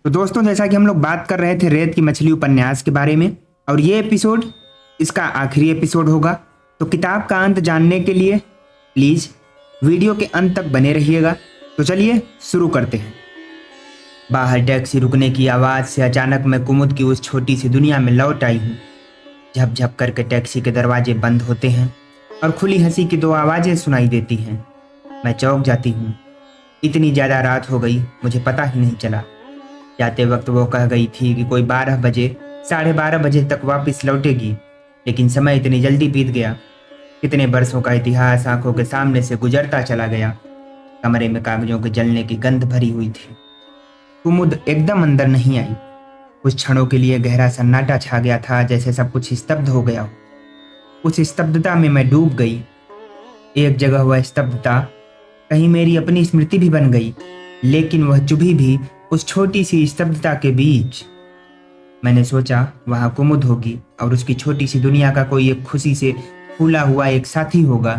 तो दोस्तों, जैसा कि हम लोग बात कर रहे थे रेत की मछली उपन्यास के बारे में, और ये एपिसोड इसका आखिरी एपिसोड होगा। तो किताब का अंत जानने के लिए प्लीज वीडियो के अंत तक बने रहिएगा। तो चलिए शुरू करते हैं। बाहर टैक्सी रुकने की आवाज से अचानक मैं कुमुद की उस छोटी सी दुनिया में लौट आई हूँ। झप झप करके टैक्सी के दरवाजे बंद होते हैं और खुली हंसी की दो आवाजें सुनाई देती हैं। मैं चौंक जाती हूँ। इतनी ज्यादा रात हो गई, मुझे पता ही नहीं चला। जाते वक्त वो कह गई थी कि कोई 12 बजे 12:30 बजे तक वापस लौटेगी, लेकिन समय इतनी जल्दी बीत गया। कितने बरसों का इतिहास आंखों के सामने से गुजरता चला गया। कमरे में कागजों के जलने की गंध भरी हुई थी। कुमुद एकदम अंदर नहीं आई। कुछ क्षणों के लिए गहरा सन्नाटा छा गया था, जैसे सब कुछ स्तब्ध हो गया हो। उस स्तब्धता में मैं डूब गई। एक जगह वह स्तब्धता कहीं मेरी अपनी स्मृति भी बन गई, लेकिन वह चुभी भी उस छोटी सी स्तब्धता के बीच। मैंने सोचा वहां कुमुद होगी और उसकी छोटी सी दुनिया का कोई एक खुशी से फूला हुआ एक साथी होगा।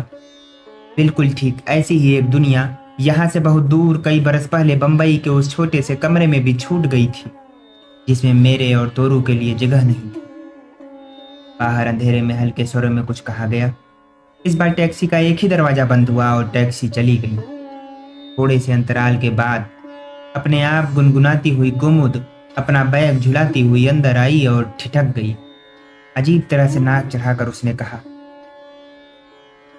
बिल्कुल ठीक ऐसी ही एक दुनिया यहाँ से बहुत दूर कई बरस पहले बंबई के उस छोटे से कमरे में भी छूट गई थी, जिसमें मेरे और तोरू के लिए जगह नहीं थी। बाहर अंधेरे में हल्के स्वरों में कुछ कहा गया। इस बार टैक्सी का एक ही दरवाजा बंद हुआ और टैक्सी चली गई। थोड़े से अंतराल के बाद अपने आप गुनगुनाती हुई कुमुद अपना बैग झुलाती हुई अंदर आई और ठिठक गई। अजीब तरह से नाक चढ़ाकर उसने कहा,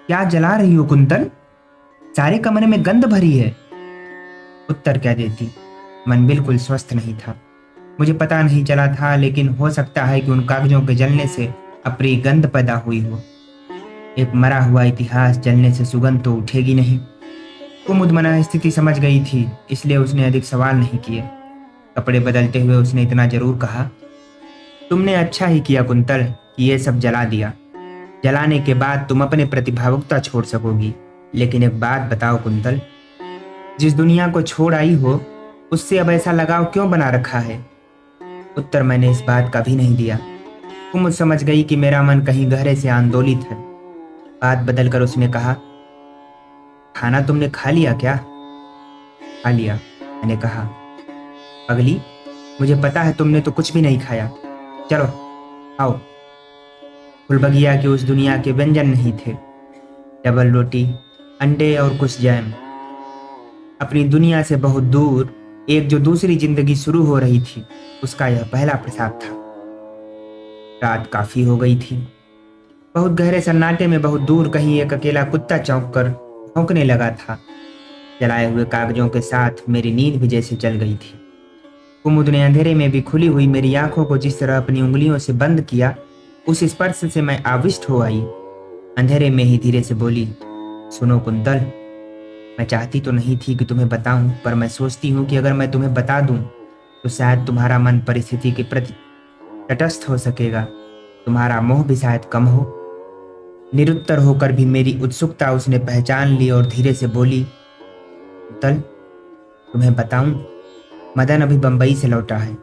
क्या जला रही हो कुंतल? सारे कमरे में गंध भरी है। उत्तर क्या देती? मन बिल्कुल स्वस्थ नहीं था। मुझे पता नहीं चला था, लेकिन हो सकता है कि उन कागजों के जलने से अप्रिय गंध पैदा हुई हो। एक मरा हुआ इतिहास जलने से सुगंध तो उठेगी नहीं। कुमुद मना स्थिति समझ गई थी, इसलिए उसने अधिक सवाल नहीं किए। कपड़े बदलते हुए उसने इतना जरूर कहा, तुमने अच्छा ही किया कुंतल कि ये सब जला दिया। जलाने के बाद तुम अपने प्रति भावुकता छोड़ सकोगी। लेकिन एक बात बताओ कुंतल, जिस दुनिया को छोड़ आई हो उससे अब ऐसा लगाव क्यों बना रखा है? उत्तर मैंने इस बात का भी नहीं दिया। कुमुद समझ गई कि मेरा मन कहीं गहरे से आंदोलित है। बात बदलकर उसने कहा, खाना तुमने खा लिया क्या? खा लिया, मैंने कहा। पगली, मुझे पता है तुमने तो कुछ भी नहीं खाया। चलो आओ। फुलबगिया की उस दुनिया के व्यंजन नहीं थे। डबल रोटी, अंडे और कुछ जैम। अपनी दुनिया से बहुत दूर एक जो दूसरी जिंदगी शुरू हो रही थी, उसका यह पहला प्रसाद था। रात काफी हो गई थी। बहुत गहरे सन्नाटे में बहुत दूर कहीं एक अकेला कुत्ता चौंक कर भौंकने लगा था। जलाए हुए कागजों के साथ मेरी नींद भी जैसे चल गई थी। कुमुद ने अंधेरे में भी खुली हुई मेरी आंखों को जिस तरह अपनी उंगलियों से बंद किया, उस स्पर्श से मैं आविष्ट हो आई। अंधेरे में ही धीरे से बोली, सुनो कुंतल, मैं चाहती तो नहीं थी कि तुम्हें बताऊं, पर मैं सोचती हूँ कि अगर मैं तुम्हें बता दूं तो शायद तुम्हारा मन परिस्थिति के प्रति तटस्थ हो सकेगा, तुम्हारा मोह भी शायद कम हो। निरुत्तर होकर भी मेरी उत्सुकता उसने पहचान ली और धीरे से बोली, कुंतल, तुम्हें बताऊं, मदन अभी बंबई से लौटा है।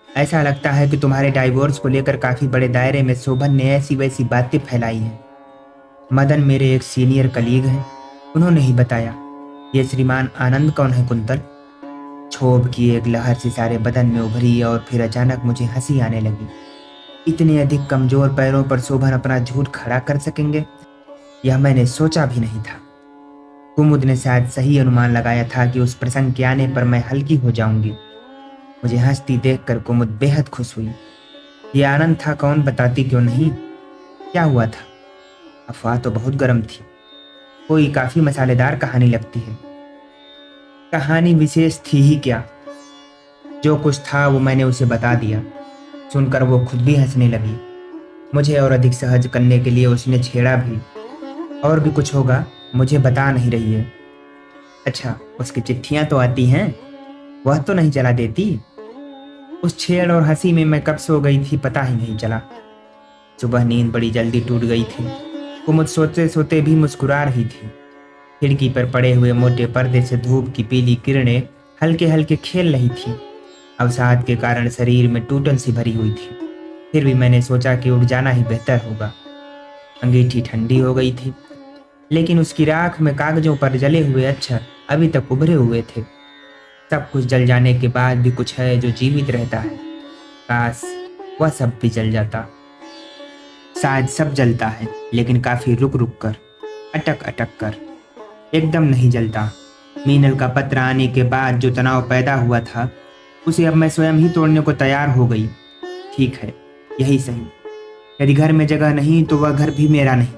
ऐसा लगता है कि तुम्हारे डाइवोर्स को लेकर काफी बड़े दायरे में शोभन ने ऐसी वैसी बातें फैलाई हैं। मदन मेरे एक सीनियर कलीग हैं, उन्होंने ही बताया। ये श्रीमान आनंद कौन है कुंतल? क्षोभ की एक लहर से सारे बदन में उभरी और फिर अचानक मुझे हंसी आने लगी। इतने अधिक कमजोर पैरों पर शोभन अपना झूठ खड़ा कर सकेंगे, यह मैंने सोचा भी नहीं था। कुमुद ने शायद सही अनुमान लगाया था कि उस प्रसंग के आने पर मैं हल्की हो जाऊंगी। मुझे हंसती देखकर कुमुद बेहद खुश हुई। ये आनंद था कौन, बताती क्यों नहीं? क्या हुआ था? अफवाह तो बहुत गर्म थी। कोई काफी मसालेदार कहानी लगती है। कहानी विशेष थी ही क्या, जो कुछ था वो मैंने उसे बता दिया। सुनकर वो खुद भी हंसने लगी। मुझे और अधिक सहज करने के लिए उसने छेड़ा भी, और भी कुछ होगा, मुझे बता नहीं रही है। अच्छा, उसकी चिट्ठियां तो आती हैं, वह तो नहीं जला देती? उस छेड़ और हंसी में मैं कब सो गई थी पता ही नहीं चला। सुबह नींद बड़ी जल्दी टूट गई थी। कुमुद सोते सोते भी मुस्कुरा रही थी। खिड़की पर पड़े हुए मोटे पर्दे से धूप की पीली किरणें हल्के हल्के खेल रही थी। अवसाद के कारण शरीर में टूटन सी भरी हुई थी। फिर भी मैंने सोचा कि उठ जाना ही बेहतर होगा। अंगीठी ठंडी हो गई थी, लेकिन उसकी राख में कागजों पर जले हुए अक्षर अभी तक उभरे हुए थे। सब कुछ जल जाने के बाद भी कुछ है जो जीवित रहता है। काश वह सब भी जल जाता। शायद सब जलता है, लेकिन काफी रुक रुक कर, अटक अटक कर, एकदम नहीं जलता। मीनल का पत्र आने के बाद जो तनाव पैदा हुआ था, उसे अब मैं स्वयं ही तोड़ने को तैयार हो गई। ठीक है, यही सही। यदि घर में जगह नहीं तो वह घर भी मेरा नहीं।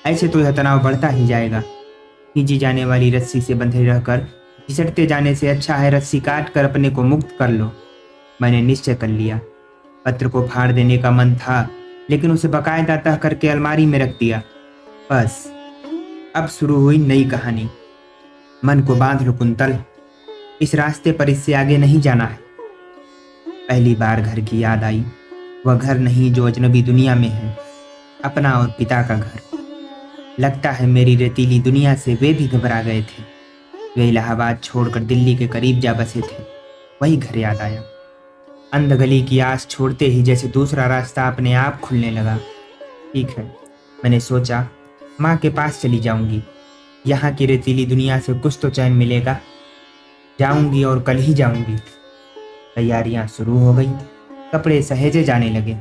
ऐसे तो यह तनाव बढ़ता ही जाएगा। खींची जाने वाली रस्सी से बंधे रहकर घिसटते जाने से अच्छा है रस्सी काट कर अपने को मुक्त कर लो। मैंने निश्चय कर लिया। पत्र को फाड़ देने का मन था, लेकिन उसे बकायदा तह करके अलमारी में रख दिया। बस अब शुरू हुई नई कहानी। मन को बांध लो कुंतल, इस रास्ते पर इससे आगे नहीं जाना है। पहली बार घर की याद आई। वह घर नहीं जो अजनबी दुनिया में है, अपना और पिता का घर। लगता है मेरी रेतीली दुनिया से वे भी घबरा गए थे। वे इलाहाबाद छोड़कर दिल्ली के करीब जा बसे थे। वही घर याद आया। अंधगली की आस छोड़ते ही जैसे दूसरा रास्ता अपने आप खुलने लगा। ठीक है, मैंने सोचा, माँ के पास चली जाऊंगी। यहाँ की रेतीली दुनिया से कुछ तो चैन मिलेगा। जाऊंगी और कल ही जाऊंगी। तैयारियां शुरू हो गई। कपड़े सहेजे जाने लगे,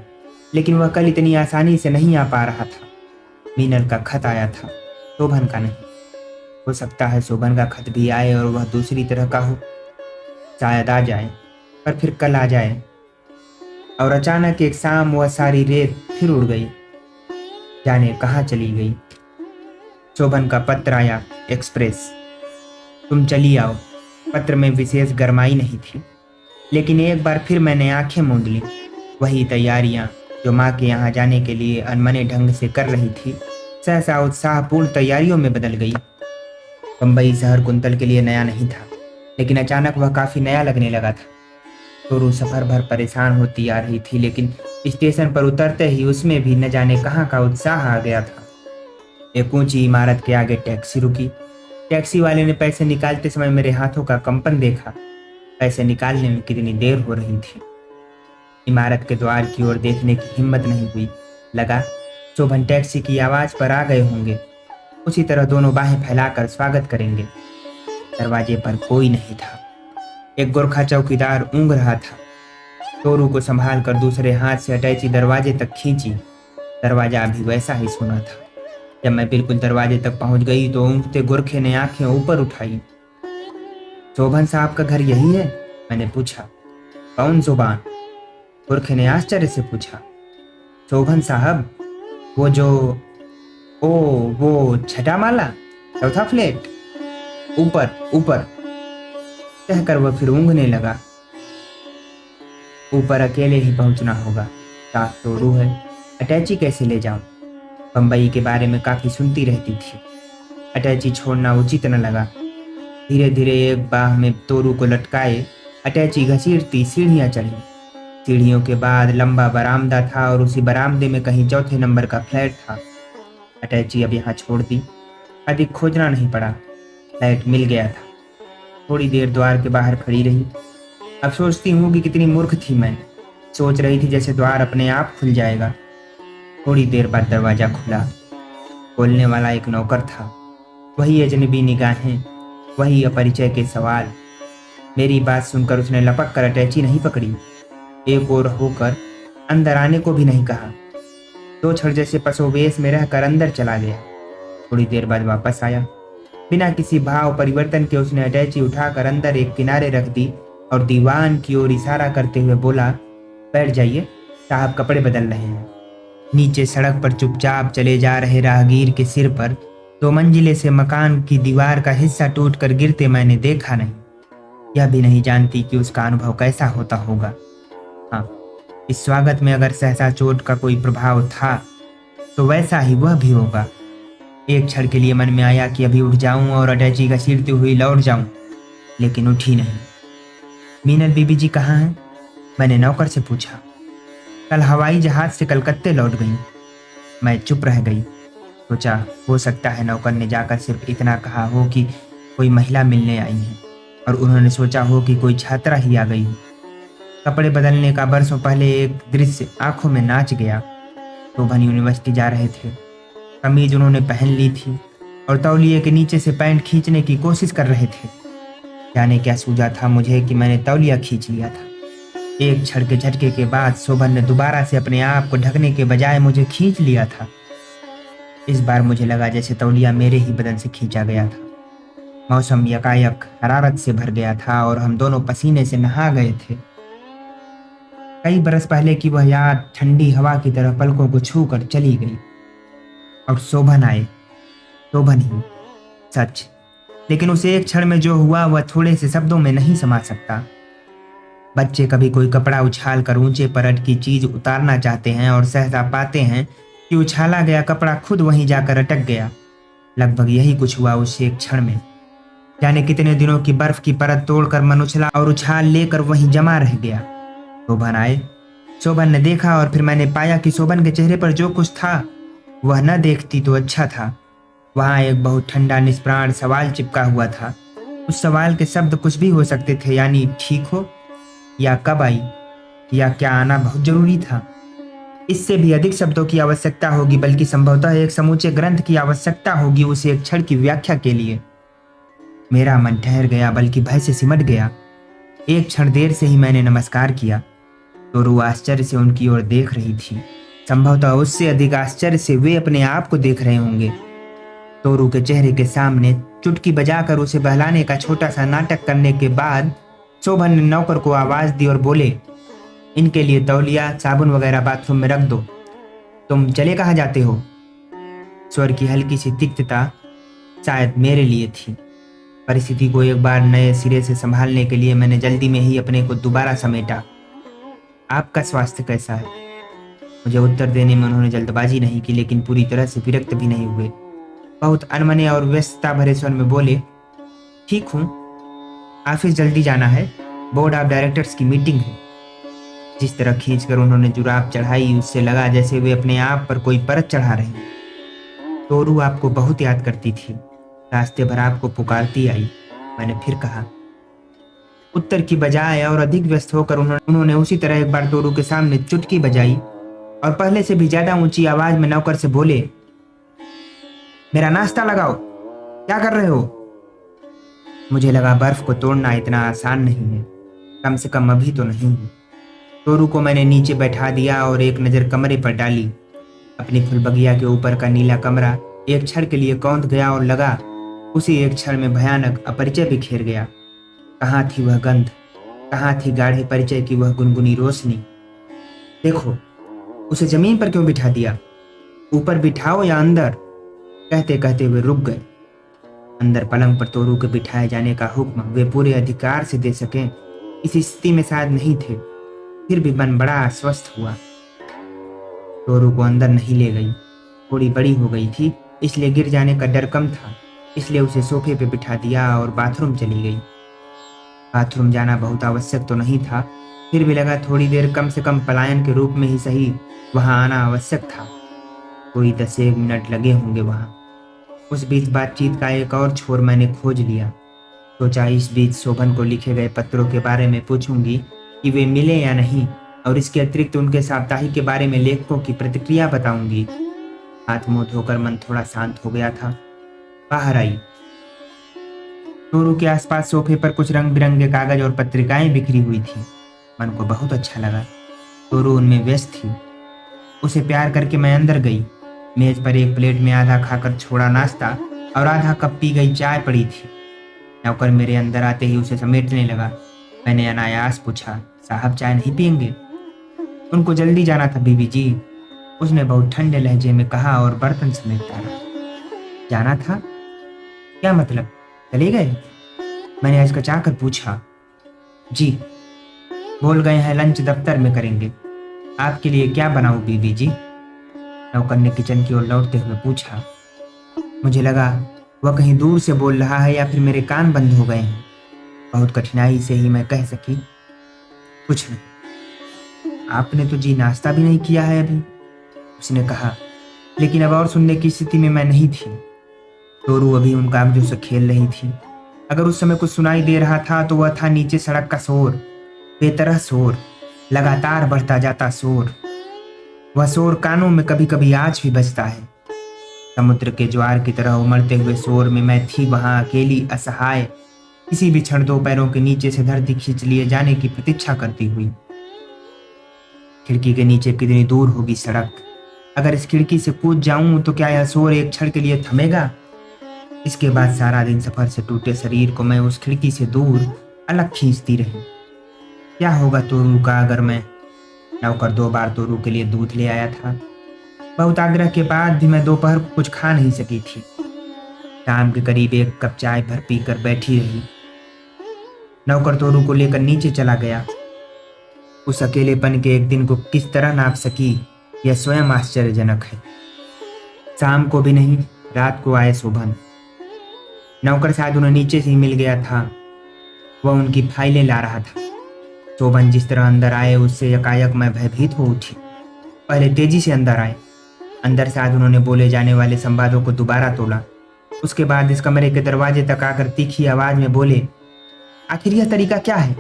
लेकिन वह कल इतनी आसानी से नहीं आ पा रहा था। मीनल का खत आया था, शोभन का नहीं। हो सकता है शोभन का खत भी आए और वह दूसरी तरह का हो। शायद आ जाए, पर फिर कल आ जाए। और अचानक एक शाम वह सारी रेत फिर उड़ गई, जाने कहाँ चली गई। शोभन का पत्र आया, एक्सप्रेस। तुम चली आओ। पत्र में विशेष गरमाई नहीं थी, लेकिन एक बार फिर मैंने आंखें मूंद ली। वही तैयारियां जो माँ के यहाँ जाने के लिए अनमने ढंग से कर रही थी, सहसा उत्साहपूर्ण तैयारियों में बदल गई। बम्बई शहर कुंतल के लिए नया नहीं था, लेकिन अचानक वह काफी नया लगने लगा था। तोरू सफर भर परेशान होती आ रही थी, लेकिन स्टेशन पर उतरते ही उसमें भी न जाने कहाँ का उत्साह आ गया था। एक ऊंची इमारत के आगे टैक्सी रुकी। टैक्सी वाले ने पैसे निकालते समय मेरे हाथों का कंपन देखा। पैसे निकालने में कितनी देर हो रही थी। इमारत के द्वार की ओर देखने की हिम्मत नहीं हुई। लगा शोभन टैक्सी की आवाज पर आ गए होंगे। उसी तरह दोनों बाहें फैलाकर स्वागत करेंगे। दरवाजे पर कोई नहीं था। एक गोरखा चौकीदार ऊँघ रहा था। तोरू को संभाल कर दूसरे हाथ से अटैची दरवाजे तक खींची। दरवाजा अभी वैसा ही सुना था। जब मैं बिल्कुल दरवाजे तक पहुंच गई तो ऊँघते गोरखे ने आंखें ऊपर उठाई। शोभन साहब का घर यही है? मैंने पूछा। कौन शोभन? गोरखे ने आश्चर्य से पूछा। शोभन साहब, वो जो वो छठा माला, चौथा फ्लैट, ऊपर ऊपर, कहकर वह फिर ऊँघने लगा। ऊपर अकेले ही पहुंचना होगा। साथ तोरू है, अटैची कैसे ले जाऊं? बम्बई के बारे में काफी सुनती रहती थी। अटैची छोड़ना उचित न लगा। धीरे धीरे एक बाह में तोरू को लटकाए अटैची घसीटती सीढ़ियां चढ़ी। सीढ़ियों के बाद लंबा बरामदा था और उसी बरामदे में कहीं चौथे नंबर का फ्लैट था। अटैची अब यहाँ छोड़ दी। अधिक खोजना नहीं पड़ा, फ्लैट मिल गया था। थोड़ी देर द्वार के बाहर खड़ी रही। अब सोचती हूँ कि कितनी मूर्ख थी मैं। सोच रही थी जैसे द्वार अपने आप खुल जाएगा। थोड़ी देर बाद दरवाजा खुला। खोलने वाला एक नौकर था। वही अजनबी निगाहें, वही अपरिचय के सवाल। मेरी बात सुनकर उसने लपक कर अटैची नहीं पकड़ी। एक और होकर अंदर आने को भी नहीं कहा। दो क्षण जैसे पसोवेश में रहकर अंदर चला गया। थोड़ी देर बाद वापस आया। बिना किसी भाव परिवर्तन के उसने अटैची उठाकर अंदर एक किनारे रख दी और दीवान की ओर इशारा करते हुए बोला, बैठ जाइए, साहब कपड़े बदल रहे हैं। नीचे सड़क पर चुपचाप चले जा रहे राहगीर के सिर पर 2 मंजिले से मकान की दीवार का हिस्सा टूटकर गिरते मैंने देखा नहीं। यह भी नहीं जानती कि उसका अनुभव कैसा होता होगा। हाँ, इस स्वागत में अगर सहसा चोट का कोई प्रभाव था तो वैसा ही वह भी होगा। एक क्षण के लिए मन में आया कि अभी उठ जाऊं और अटैची घसीटती हुई लौट जाऊं, लेकिन उठी नहीं। मीनल बीबी जी कहाँ हैं? मैंने नौकर से पूछा। कल हवाई जहाज से कलकत्ते लौट गई। मैं चुप रह गई। सोचा हो सकता है नौकर ने जाकर सिर्फ इतना कहा हो कि कोई महिला मिलने आई है और उन्होंने सोचा हो कि कोई छात्रा ही आ गई हो। कपड़े बदलने का बरसों पहले एक दृश्य आंखों में नाच गया। शोभन यूनिवर्सिटी जा रहे थे। कमीज उन्होंने पहन ली थी और तौलिए के नीचे से पैंट खींचने की कोशिश कर रहे थे। जाने क्या सूझा था मुझे कि मैंने तौलिया खींच लिया था। एक क्षण के झटके के बाद शोभन ने दोबारा से अपने आप को ढकने के बजाय मुझे खींच लिया था। इस बार मुझे लगा जैसे तौलिया मेरे ही बदन से खींचा गया था। मौसम यकायक हरारत से भर गया था और हम दोनों पसीने से नहा गए थे। कई बरस पहले की वह याद ठंडी हवा की तरह पलकों को छू कर चली गई। और शोभन आए, शोभन ही, सच। लेकिन उस एक क्षण में जो हुआ वह थोड़े से शब्दों में नहीं समा सकता। बच्चे कभी कोई कपड़ा उछाल कर ऊंचे पर अटकी चीज उतारना चाहते हैं और सहसा पाते हैं कि उछाला गया कपड़ा खुद वहीं जाकर अटक गया। लगभग यही कुछ हुआ उस एक क्षण में। जाने कितने दिनों की बर्फ की परत तोड़कर मन उछला और उछाल लेकर वहीं जमा रह गया। शोभन आए, शोभन ने देखा और फिर मैंने पाया कि शोभन के चेहरे पर जो कुछ था वह न देखती तो अच्छा था। वहां एक बहुत ठंडा निष्प्राण सवाल चिपका हुआ था। उस सवाल के शब्द कुछ भी हो सकते थे, यानी ठीक हो, या कब आई, या क्या आना बहुत जरूरी था। इससे भी अधिक शब्दों की आवश्यकता होगी, बल्कि संभवतः एक समूचे ग्रंथ की आवश्यकता होगी उस एक क्षण की व्याख्या के लिए। मेरा मन ठहर गया, बल्कि भय से सिमट गया। एक क्षण देर से ही मैंने नमस्कार किया। तोरू आश्चर्य से उनकी ओर देख रही थी। संभवतः उससे अधिक आश्चर्य से वे अपने आप को देख रहे होंगे। तोरू के चेहरे के सामने चुटकी बजाकर उसे बहलाने का छोटा सा नाटक करने के बाद शोभन ने नौकर को आवाज दी और बोले, इनके लिए तौलिया साबुन वगैरह बाथरूम में रख दो। तुम चले कहाँ जाते हो? स्वर की हल्की सी तिक्तता शायद मेरे लिए थी। परिस्थिति को एक बार नए सिरे से संभालने के लिए मैंने जल्दी में ही अपने को दोबारा समेटा। आपका स्वास्थ्य कैसा है? मुझे उत्तर देने में उन्होंने जल्दबाजी नहीं की, लेकिन पूरी तरह से विरक्त भी नहीं हुए। बहुत अनमने और व्यस्तता भरे स्वर में बोले, ठीक हूँ, ऑफिस जल्दी जाना है, बोर्ड ऑफ डायरेक्टर्स की मीटिंग है। जिस तरह खींचकर उन्होंने जुराब चढ़ाई उससे लगा जैसे वे अपने आप पर कोई परत चढ़ा रहे हैं। तोरू आपको बहुत याद करती थी, रास्ते भर आपको पुकारती आई, मैंने फिर कहा। उत्तर की बजाय और अधिक व्यस्त होकर उन्होंने उसी तरह एक बार तोरू के सामने चुटकी बजाई और पहले से भी ज्यादा ऊंची आवाज में नौकर से बोले, मेरा नाश्ता लगाओ, क्या कर रहे हो? मुझे लगा बर्फ को तोड़ना इतना आसान नहीं है, कम से कम अभी तो नहीं है। तोरू को मैंने नीचे बैठा दिया और एक नज़र कमरे पर डाली। अपनी फुलबगिया के ऊपर का नीला कमरा एक क्षण के लिए कौंध गया और लगा उसी एक क्षण में भयानक अपरिचय बिखेर गया। कहाँ थी वह गंध, कहाँ थी गाढ़े परिचय की वह गुनगुनी रोशनी? देखो, उसे जमीन पर क्यों बिठा दिया? ऊपर बिठाओ या अंदर? कहते कहते वे रुक गए। अंदर पलंग पर तोरू के बिठाए जाने का हुक्म वे पूरे अधिकार से दे सकें इस स्थिति में शायद नहीं थे। फिर भी मन बड़ा आश्वस्त हुआ। तोरू को अंदर नहीं ले गई, थोड़ी बड़ी हो गई थी इसलिए गिर जाने का डर कम था, इसलिए उसे सोफे पे बिठा दिया और बाथरूम चली गई। बाथरूम जाना बहुत आवश्यक तो नहीं था, फिर भी लगा थोड़ी देर कम से कम पलायन के रूप में ही सही वहां आना आवश्यक था। कोई 10-1 मिनट लगे होंगे वहां। उस बीच बातचीत का एक और छोर मैंने खोज लिया। सोचा इस बीच शोभन को लिखे गए पत्रों के बारे में पूछूंगी कि वे मिले या नहीं, और इसके अतिरिक्त उनके साप्ताहिक के बारे में लेखकों की प्रतिक्रिया बताऊंगी। हाथ मुंह धोकर मन थोड़ा शांत हो गया था। बाहर आई। तोरू के आसपास सोफे पर कुछ रंग बिरंगे कागज और पत्रिकाएं बिखरी हुई थी। मन को बहुत अच्छा लगा। तोरू उनमें व्यस्त थी। उसे प्यार करके मैं अंदर गई। मेज पर एक प्लेट में आधा खाकर छोड़ा नाश्ता और आधा कप पी गई चाय पड़ी थी। नौकर मेरे अंदर आते ही उसे समेटने लगा। मैंने अनायास पूछा, साहब चाय नहीं पियेंगे? उनको जल्दी जाना था बीबी जी, उसने बहुत ठंडे लहजे में कहा और बर्तन समेटता रहा। जाना था? क्या मतलब, चले गए? मैंने हचकचा कर पूछा। जी, बोल गए हैं लंच दफ्तर में करेंगे। आपके लिए क्या बनाऊं बीबी जी? नौकर ने किचन की ओर लौटते हुए पूछा। मुझे लगा वह कहीं दूर से बोल रहा है या फिर मेरे कान बंद हो गए हैं। बहुत कठिनाई से ही मैं कह सकी, कुछ नहीं। आपने तो जी नाश्ता भी नहीं किया है अभी, उसने कहा। लेकिन अब और सुनने की स्थिति में मैं नहीं थी। तोरू अभी उन कागजों से खेल रही थी। अगर उस समय कुछ सुनाई दे रहा था तो वह था नीचे सड़क का शोर, बेतरह शोर, लगातार बढ़ता जाता शोर। वह शोर कानों में कभी कभी आज भी बजता है। समुद्र के ज्वार की तरह उमड़ते हुए शोर में मैं थी वहां अकेली, असहाय, किसी भी क्षण दो पैरों के नीचे से धरती खींच लिए जाने की प्रतीक्षा करती हुई। खिड़की के नीचे कितनी दूर होगी सड़क? अगर इस खिड़की से कूद जाऊं तो क्या यह शोर एक क्षण के लिए थमेगा? इसके बाद सारा दिन सफर से टूटे शरीर को मैं उस खिड़की से दूर अलग खींचती रही। क्या होगा तोरू का अगर मैं? नौकर 2 बार तोरू के लिए दूध ले आया था। बहुत आग्रह के बाद भी मैं दोपहर को कुछ खा नहीं सकी थी। शाम के करीब 1 कप चाय भर पीकर बैठी रही। नौकर तोरू को लेकर नीचे चला गया। उस अकेलेपन के एक दिन को किस तरह नाप सकी, यह स्वयं आश्चर्यजनक है। शाम को भी नहीं, रात को आए शोभन। नौकर शायद उन्हें नीचे से ही मिल गया था। वह उनकी फाइलें ला रहा था। शोभन जिस तरह अंदर आए उससे यकायक मैं भयभीत हो उठी। पहले तेजी से अंदर आए। अंदर शायद उन्होंने बोले जाने वाले संवादों को दोबारा तोला। उसके बाद इस कमरे के दरवाजे तक आकर तीखी आवाज में बोले, आखिर यह तरीका क्या है?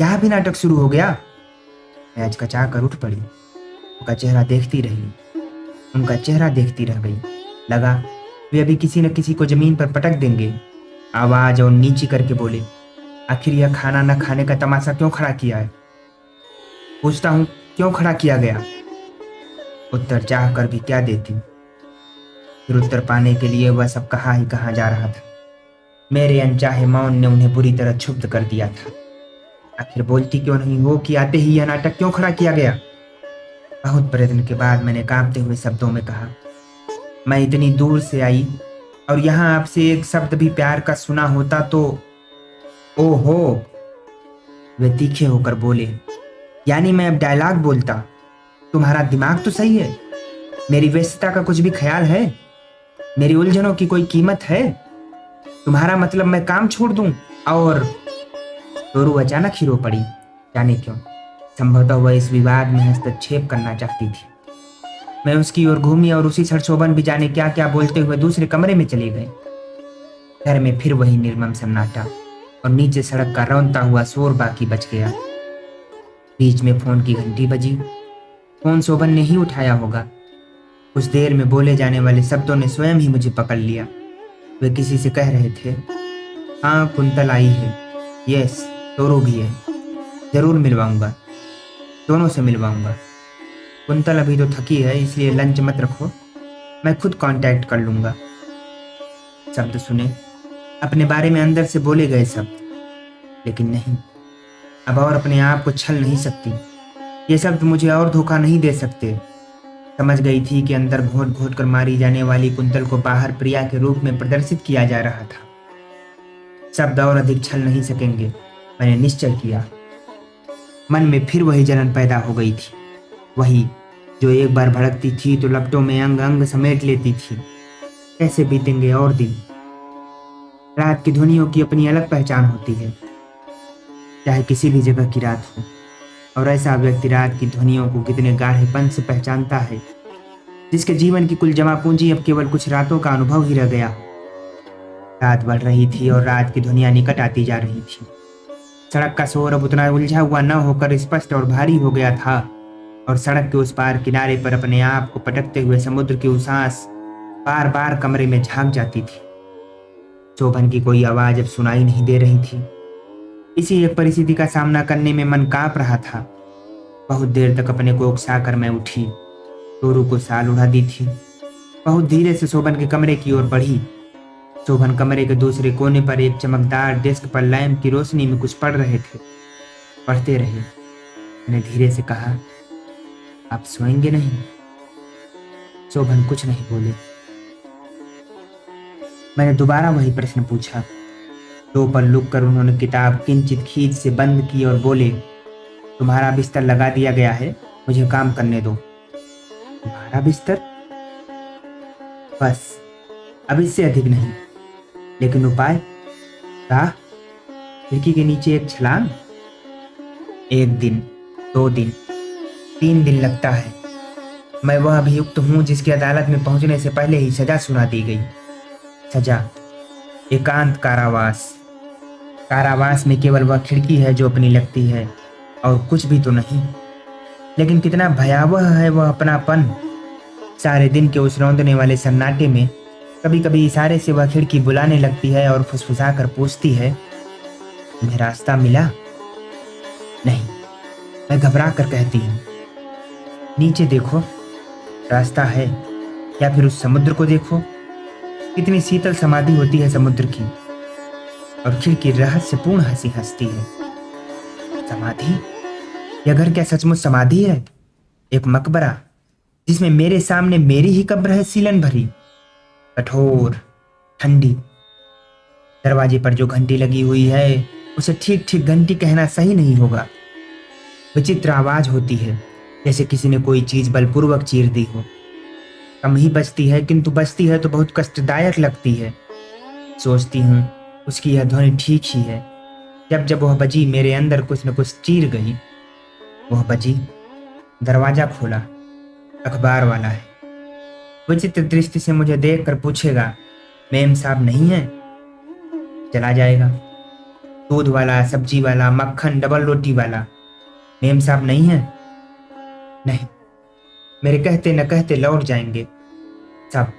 यहाँ भी नाटक शुरू हो गया? मैं हचकचा कर उठ पड़ी। उनका चेहरा देखती रह गई। लगा वे अभी किसी न किसी को जमीन पर पटक देंगे। आवाज और नीची करके बोले, आखिर यह खाना न खाने का तमाशा क्यों खड़ा किया है? पूछता हूं, क्यों खड़ा किया गया? उत्तर चाह कर भी क्या देती। फिर उत्तर पाने के लिए वह सब कहाँ ही कहाँ जा रहा था। मेरे अनचाहे मौन ने उन्हें बुरी तरह क्षुब्ध कर दिया था। आखिर बोलती क्यों नहीं हो कि आते ही यह नाटक क्यों खड़ा किया गया? बहुत प्रयत्न के बाद मैंने कांपते हुए शब्दों में कहा, मैं इतनी दूर से आई और यहाँ आपसे एक शब्द भी प्यार का सुना होता तो। ओहो, वे तीखे होकर बोले, यानी मैं अब डायलॉग बोलता? तुम्हारा दिमाग तो सही है। मेरी व्यस्तता का कुछ भी ख्याल है? मेरी उलझनों की कोई कीमत है? तुम्हारा मतलब मैं काम छोड़ दूं और? तोरू अचानक ही रो पड़ी। जाने क्यों, संभवतः वह इस विवाद में हस्तक्षेप करना चाहती थी। मैं उसकी ओर घूमी और उसी क्षण शोभन भी जाने क्या क्या बोलते हुए दूसरे कमरे में चले गए। घर में फिर वही निर्मम सन्नाटा और नीचे सड़क का रौंदता हुआ शोर बाकी बच गया। बीच में फोन की घंटी बजी। फोन शोभन ने ही उठाया होगा। कुछ देर में बोले जाने वाले शब्दों ने स्वयं ही मुझे पकड़ लिया। वे किसी से कह रहे थे, हाँ कुंतल आई है, यस तोरू भी है, जरूर मिलवाऊंगा, दोनों से मिलवाऊंगा। कुंतल अभी तो थकी है इसलिए लंच मत रखो, मैं खुद कांटेक्ट कर लूंगा। शब्द सुने, अपने बारे में अंदर से बोले गए शब्द, लेकिन नहीं, अब और अपने आप को छल नहीं सकती। ये शब्द मुझे और धोखा नहीं दे सकते। समझ गई थी कि अंदर घोट घोट कर मारी जाने वाली कुंतल को बाहर प्रिया के रूप में प्रदर्शित किया जा रहा था। शब्द और अधिक छल नहीं सकेंगे, मैंने निश्चय किया। मन में फिर वही जलन पैदा हो गई थी, वही जो एक बार भड़कती थी तो लपटों में अंग अंग समेट लेती थी। कैसे बीतेंगे और दिन? रात की ध्वनियों की अपनी अलग पहचान होती है, चाहे किसी भी जगह की रात हो। और ऐसा व्यक्ति रात की ध्वनियों को कितने गाढ़ेपन से पहचानता है, जिसके जीवन की कुल जमा पूंजी अब केवल कुछ रातों का अनुभव ही रह गया हो। रात बढ़ रही थी और रात की ध्वनियां निकट आती जा रही थी। सड़क का शोर अब उतना उलझा हुआ न होकर स्पष्ट और भारी हो गया था और सड़क के उस पार किनारे पर अपने आप को पटकते हुए समुद्र की उसास बार बार कमरे में झांक जाती थी। शोभन की कोई आवाज अब सुनाई नहीं दे रही थी। इसी एक परिस्थिति का सामना करने में मन कांप रहा था। बहुत देर तक अपने को उकसा कर मैं उठी, तोरू को साल उड़ा दी थी। बहुत धीरे से शोभन के कमरे की ओर बढ़ी। शोभन कमरे के दूसरे कोने पर एक चमकदार डेस्क पर लैंप की रोशनी में कुछ पढ़ रहे थे। पढ़ते रहे। मैंने धीरे से कहा, आप सोएंगे नहीं? शोभन कुछ नहीं बोले। मैंने दोबारा वही प्रश्न पूछा। 2 पल रुक कर उन्होंने किताब किंचित खींच से बंद की और बोले, तुम्हारा बिस्तर लगा दिया गया है, मुझे काम करने दो। तुम्हारा बिस्तर? बस, अब इससे अधिक नहीं। लेकिन उपाय? राह? खिड़की के नीचे एक छलांग? 1 दिन, 2 दिन, 3 दिन लगता है। मैं वह अभियुक्त हूं जिसकी अदालत में पहुंचने से पहले ही सजा सुना दी गई। सजा, एकांत कारावास। कारावास में केवल वह खिड़की है जो अपनी लगती है और कुछ भी तो नहीं। लेकिन कितना भयावह है वह अपनापन। सारे दिन के उस रौंदने वाले सन्नाटे में कभी कभी इशारे से वह खिड़की बुलाने लगती है और फुसफुसा कर पूछती है, तुम्हें रास्ता मिला? नहीं, मैं घबरा कर कहती हूँ। नीचे देखो, रास्ता है। या फिर उस समुद्र को देखो, कितनी शीतल समाधि होती है समुद्र की। और खिड़की रहस्यपूर्ण हंसी हंसती है। समाधि? यह घर क्या सचमुच समाधि है? एक मकबरा जिसमें मेरे सामने मेरी ही कब्र है, सीलन भरी, कठोर, ठंडी। दरवाजे पर जो घंटी लगी हुई है उसे ठीक ठीक घंटी कहना सही नहीं होगा। विचित्र आवाज होती है, जैसे किसी ने कोई चीज बलपूर्वक चीर दी हो। कम ही बजती है, किंतु बजती है तो बहुत कष्टदायक लगती है। सोचती हूँ उसकी यह ध्वनि ठीक ही है। जब जब वह बजी, मेरे अंदर कुछ न कुछ चीर गई। वह बजी, दरवाजा खोला, अखबार वाला है। विचित्र दृष्टि से मुझे देख कर पूछेगा, मेम साहब नहीं है? चला जाएगा। दूध वाला, सब्जी वाला, मक्खन, डबल रोटी वाला। मेम साहब नहीं है? नहीं। मेरे कहते न कहते लौट जाएंगे सब,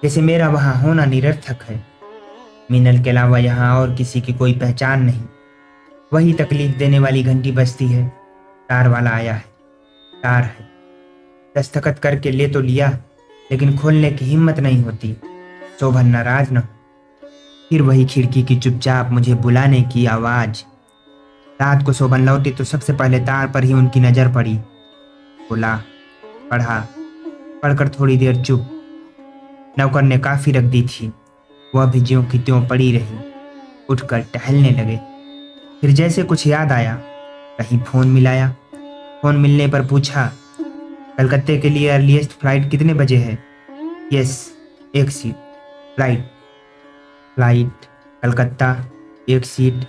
जैसे मेरा वहां होना निरर्थक है। मीनल के अलावा यहाँ और किसी की कोई पहचान नहीं। वही तकलीफ देने वाली घंटी बजती है। तार वाला आया है। तार है। दस्तखत करके ले तो लिया, लेकिन खोलने की हिम्मत नहीं होती। शोभन नाराज न हो। फिर वही खिड़की की चुपचाप मुझे बुलाने की आवाज। रात को शोभन लौटी तो सबसे पहले तार पर ही उनकी नजर पड़ी। बोला, पढ़ा। पढ़कर थोड़ी देर चुप। नौकर ने काफी रख दी थी, वह भी ज्यों की त्यों पड़ी रही। उठकर टहलने लगे। फिर जैसे कुछ याद आया, कहीं फोन मिलाया। फोन मिलने पर पूछा, कलकत्ते के लिए अर्लीस्ट फ्लाइट कितने बजे है? यस, एक सीट। फ्लाइट फ्लाइट कलकत्ता, एक सीट।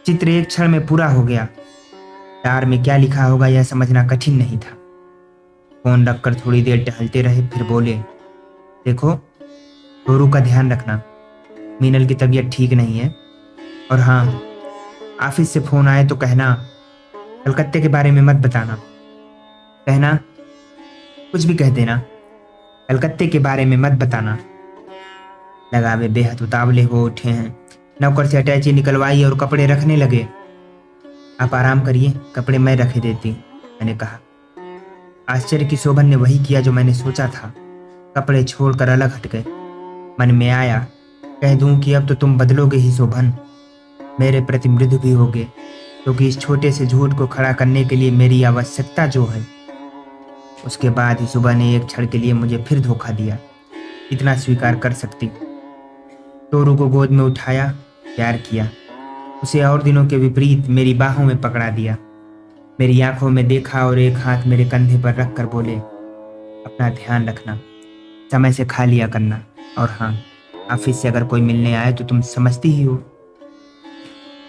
चित्र एक क्षण में पूरा हो गया। तार में क्या लिखा होगा यह समझना कठिन नहीं था। फोन रखकर थोड़ी देर टहलते रहे, फिर बोले, देखो, टोरू का ध्यान रखना। मीनल की तबीयत ठीक नहीं है। और हाँ, ऑफिस से फोन आए तो कहना कलकत्ते के बारे में मत बताना। कहना कुछ भी कह देना, कलकत्ते के बारे में मत बताना। लगा वे बेहद उतावले हो उठे हैं। नौकर से अटैची निकलवाई और कपड़े रखने लगे। आप आराम करिए, कपड़े मैं रखे देती, मैंने कहा। आश्चर्य की शोभन ने वही किया जो मैंने सोचा था। कपड़े छोड़कर अलग हट गए। मन में आया, कह दूं कि अब तो तुम बदलोगे ही शोभन, मेरे प्रति मृदु भी होगे, क्योंकि इस छोटे से झूठ को खड़ा करने के लिए मेरी आवश्यकता जो है। उसके बाद ही सुबह ने एक क्षण के लिए मुझे फिर धोखा दिया। इतना स्वीकार कर सकती। टोरू को गोद में उठाया, प्यार किया। उसे और दिनों के विपरीत मेरी बाहों में पकड़ा दिया। मेरी आंखों में देखा और एक हाथ मेरे कंधे पर रखकर बोले, अपना ध्यान रखना, समय से खा लिया करना। और हाँ, ऑफिस से अगर कोई मिलने आए तो तुम समझती ही हो।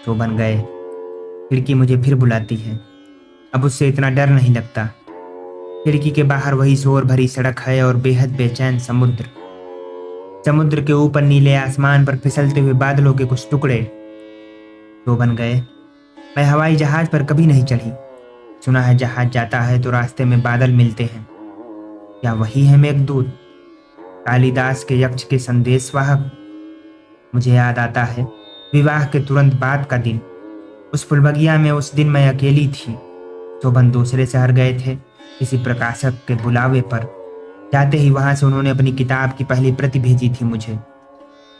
तो बन गए। खिड़की मुझे फिर बुलाती है। अब उससे इतना डर नहीं लगता। खिड़की के बाहर वही शोर भरी सड़क है और बेहद बेचैन समुद्र। समुद्र के ऊपर नीले आसमान पर फिसलते हुए बादलों के कुछ टुकड़े। तो बन गए। मैं हवाई जहाज पर कभी नहीं चढ़ी। सुना है जहाज जाता है तो रास्ते में बादल मिलते हैं। क्या वही है मेघदूत, कालिदास के यक्ष के संदेशवाहक? मुझे याद आता है विवाह के तुरंत बाद का दिन। उस फुलबगिया में उस दिन मैं अकेली थी। शोभन दूसरे शहर गए थे किसी प्रकाशक के बुलावे पर। जाते ही वहां से उन्होंने अपनी किताब की पहली प्रति भेजी थी मुझे।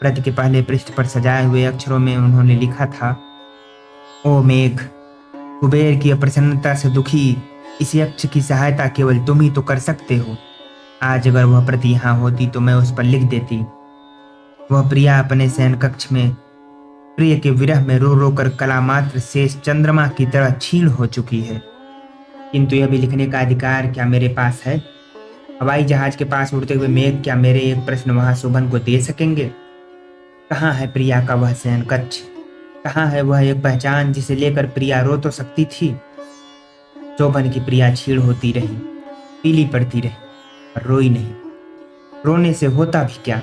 प्रति के पहले पृष्ठ पर सजाए हुए अक्षरों में उन्होंने लिखा था, ओ मेघ, कुबेर की अप्रसन्नता से दुखी इस यक्ष की सहायता केवल तुम ही तो कर सकते हो। आज अगर वह प्रति यहाँ होती तो मैं उस पर लिख देती। वह प्रिया अपने शयन कक्ष में प्रिय के विरह में रो रो कर कला मात्र शेष चंद्रमा की तरह क्षीण हो चुकी है। किंतु यह भी लिखने का अधिकार क्या मेरे पास है? हवाई जहाज के पास उड़ते हुए मेघ क्या मेरे एक प्रश्न वहां शोभन को दे सकेंगे? कहाँ है प्रिया का वह शयन कक्ष? कहाँ है वह एक पहचान जिसे लेकर प्रिया रो तो सकती थी? शोभन की प्रिया क्षीण होती रही, पीली पड़ती रही, पर रोई नहीं। रोने से होता भी क्या?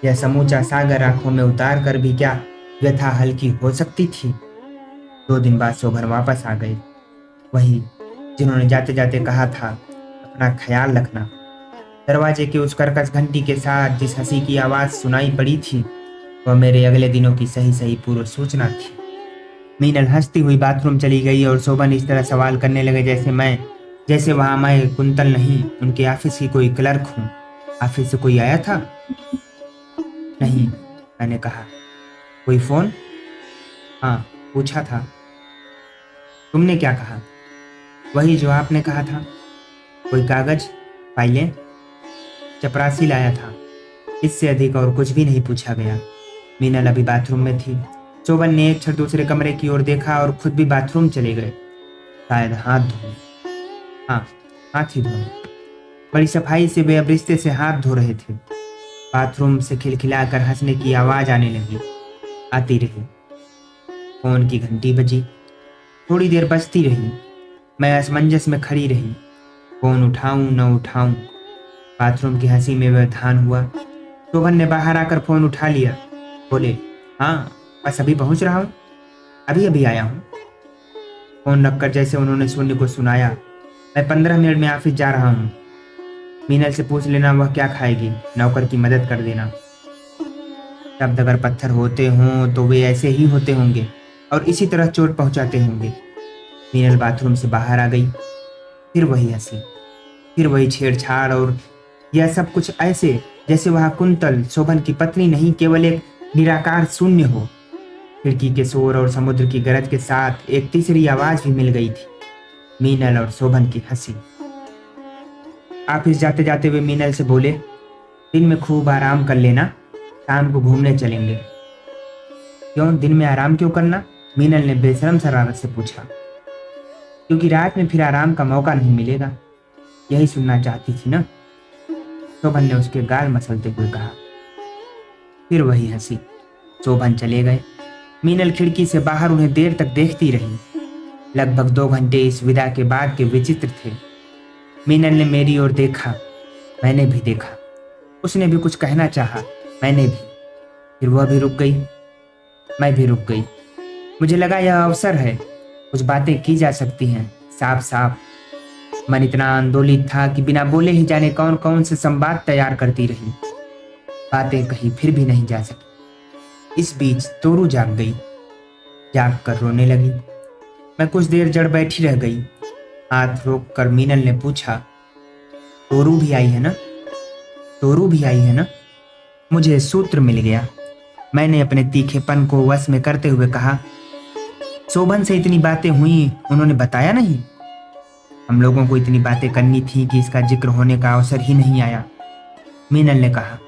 यह समूचा सागर आंखों में उतार कर भी क्या व्यथा हल्की हो सकती थी? 2 दिन बाद शोभन वापस आ गए। वही जिन्होंने जाते जाते कहा था, अपना ख्याल रखना। दरवाजे की उस कर्कश घंटी के साथ जिस हंसी की आवाज सुनाई पड़ी थी, वह मेरे अगले दिनों की सही सही पूर्व सूचना थी। मीनल हंसती हुई बाथरूम चली गई और शोभन इस तरह सवाल करने लगे जैसे वहां मैं कुंतल नहीं, उनके ऑफिस की कोई क्लर्क हूँ। ऑफिस से कोई आया था? नहीं, मैंने कहा। कोई फोन? हाँ, पूछा था। तुमने क्या कहा? वही जो आपने कहा था। कोई कागज, फाइलें? चपरासी लाया था। इससे अधिक और कुछ भी नहीं पूछा गया। मीनल अभी बाथरूम में थी। शोभन ने एक क्षण दूसरे कमरे की ओर देखा और खुद भी बाथरूम चले गए। शायद हाथ धोने। हाँ, हाथ ही धोने। बड़ी सफाई से वे अब रिश्ते से हाथ धो रहे थे। बाथरूम से खिलखिलाकर हंसने की आवाज आने लगी, आती रही। फोन की घंटी बजी। थोड़ी देर बजती रही। मैं असमंजस में खड़ी रही, फोन उठाऊं न उठाऊं। बाथरूम की हंसी में व्यवधान हुआ। शोभन ने बाहर आकर फोन उठा लिया। बोले, हाँ, बस अभी पहुंच रहा हूँ, अभी अभी आया हूँ। फोन रखकर जैसे उन्होंने शून्य को सुनाया, मैं 15 मिनट में ऑफिस जा रहा हूँ। मीनल से पूछ लेना वह क्या खाएगी, नौकर की मदद कर देना। शब्द अगर पत्थर होते हों तो वे ऐसे ही होते होंगे और इसी तरह चोट पहुंचाते होंगे। मीनल बाथरूम से बाहर आ गई। फिर वही हंसी, फिर वही छेड़छाड़, और यह सब कुछ ऐसे जैसे वह कुंतल शोभन की पत्नी नहीं, केवल एक निराकार शून्य हो। खिड़की के शोर और समुद्र की गरज के साथ एक तीसरी आवाज भी मिल गई थी, मीनल और शोभन की हंसी। ऑफिस जाते जाते वे मीनल से बोले, दिन में खूब आराम कर लेना, शाम को घूमने चलेंगे। क्यों, दिन में आराम क्यों करना? मीनल ने बेशरम शरारत से पूछा। क्योंकि रात में फिर आराम का मौका नहीं मिलेगा। यही सुनना चाहती थी ना? शोभन ने उसके गाल मसलते हुए कहा। फिर वही हंसी। शोभन चले गए। मीनल खिड़की से बाहर उन्हें देर तक देखती रही। लगभग 2 घंटे इस विदा के बाद के विचित्र थे। मीनल ने मेरी ओर देखा, मैंने भी देखा। उसने भी कुछ कहना चाहा, मैंने भी। फिर वह भी रुक गई, मैं भी रुक गई। मुझे लगा यह अवसर है, कुछ बातें की जा सकती हैं साफ साफ। मन इतना आंदोलित था कि बिना बोले ही जाने कौन कौन से संवाद तैयार करती रही। बातें कही फिर भी नहीं जा सकी। इस बीच तोरू जाग गई, जाग कर रोने लगी। मैं कुछ देर जड़ बैठी रह गई। हाथ रोक कर मीनल ने पूछा, तोरू भी आई है ना? तोरू भी आई है ना? मुझे सूत्र मिल गया। मैंने अपने तीखेपन को वश में करते हुए कहा, शोभन से इतनी बातें हुई, उन्होंने बताया नहीं? हम लोगों को इतनी बातें करनी थी कि इसका जिक्र होने का अवसर ही नहीं आया, मीनल ने कहा।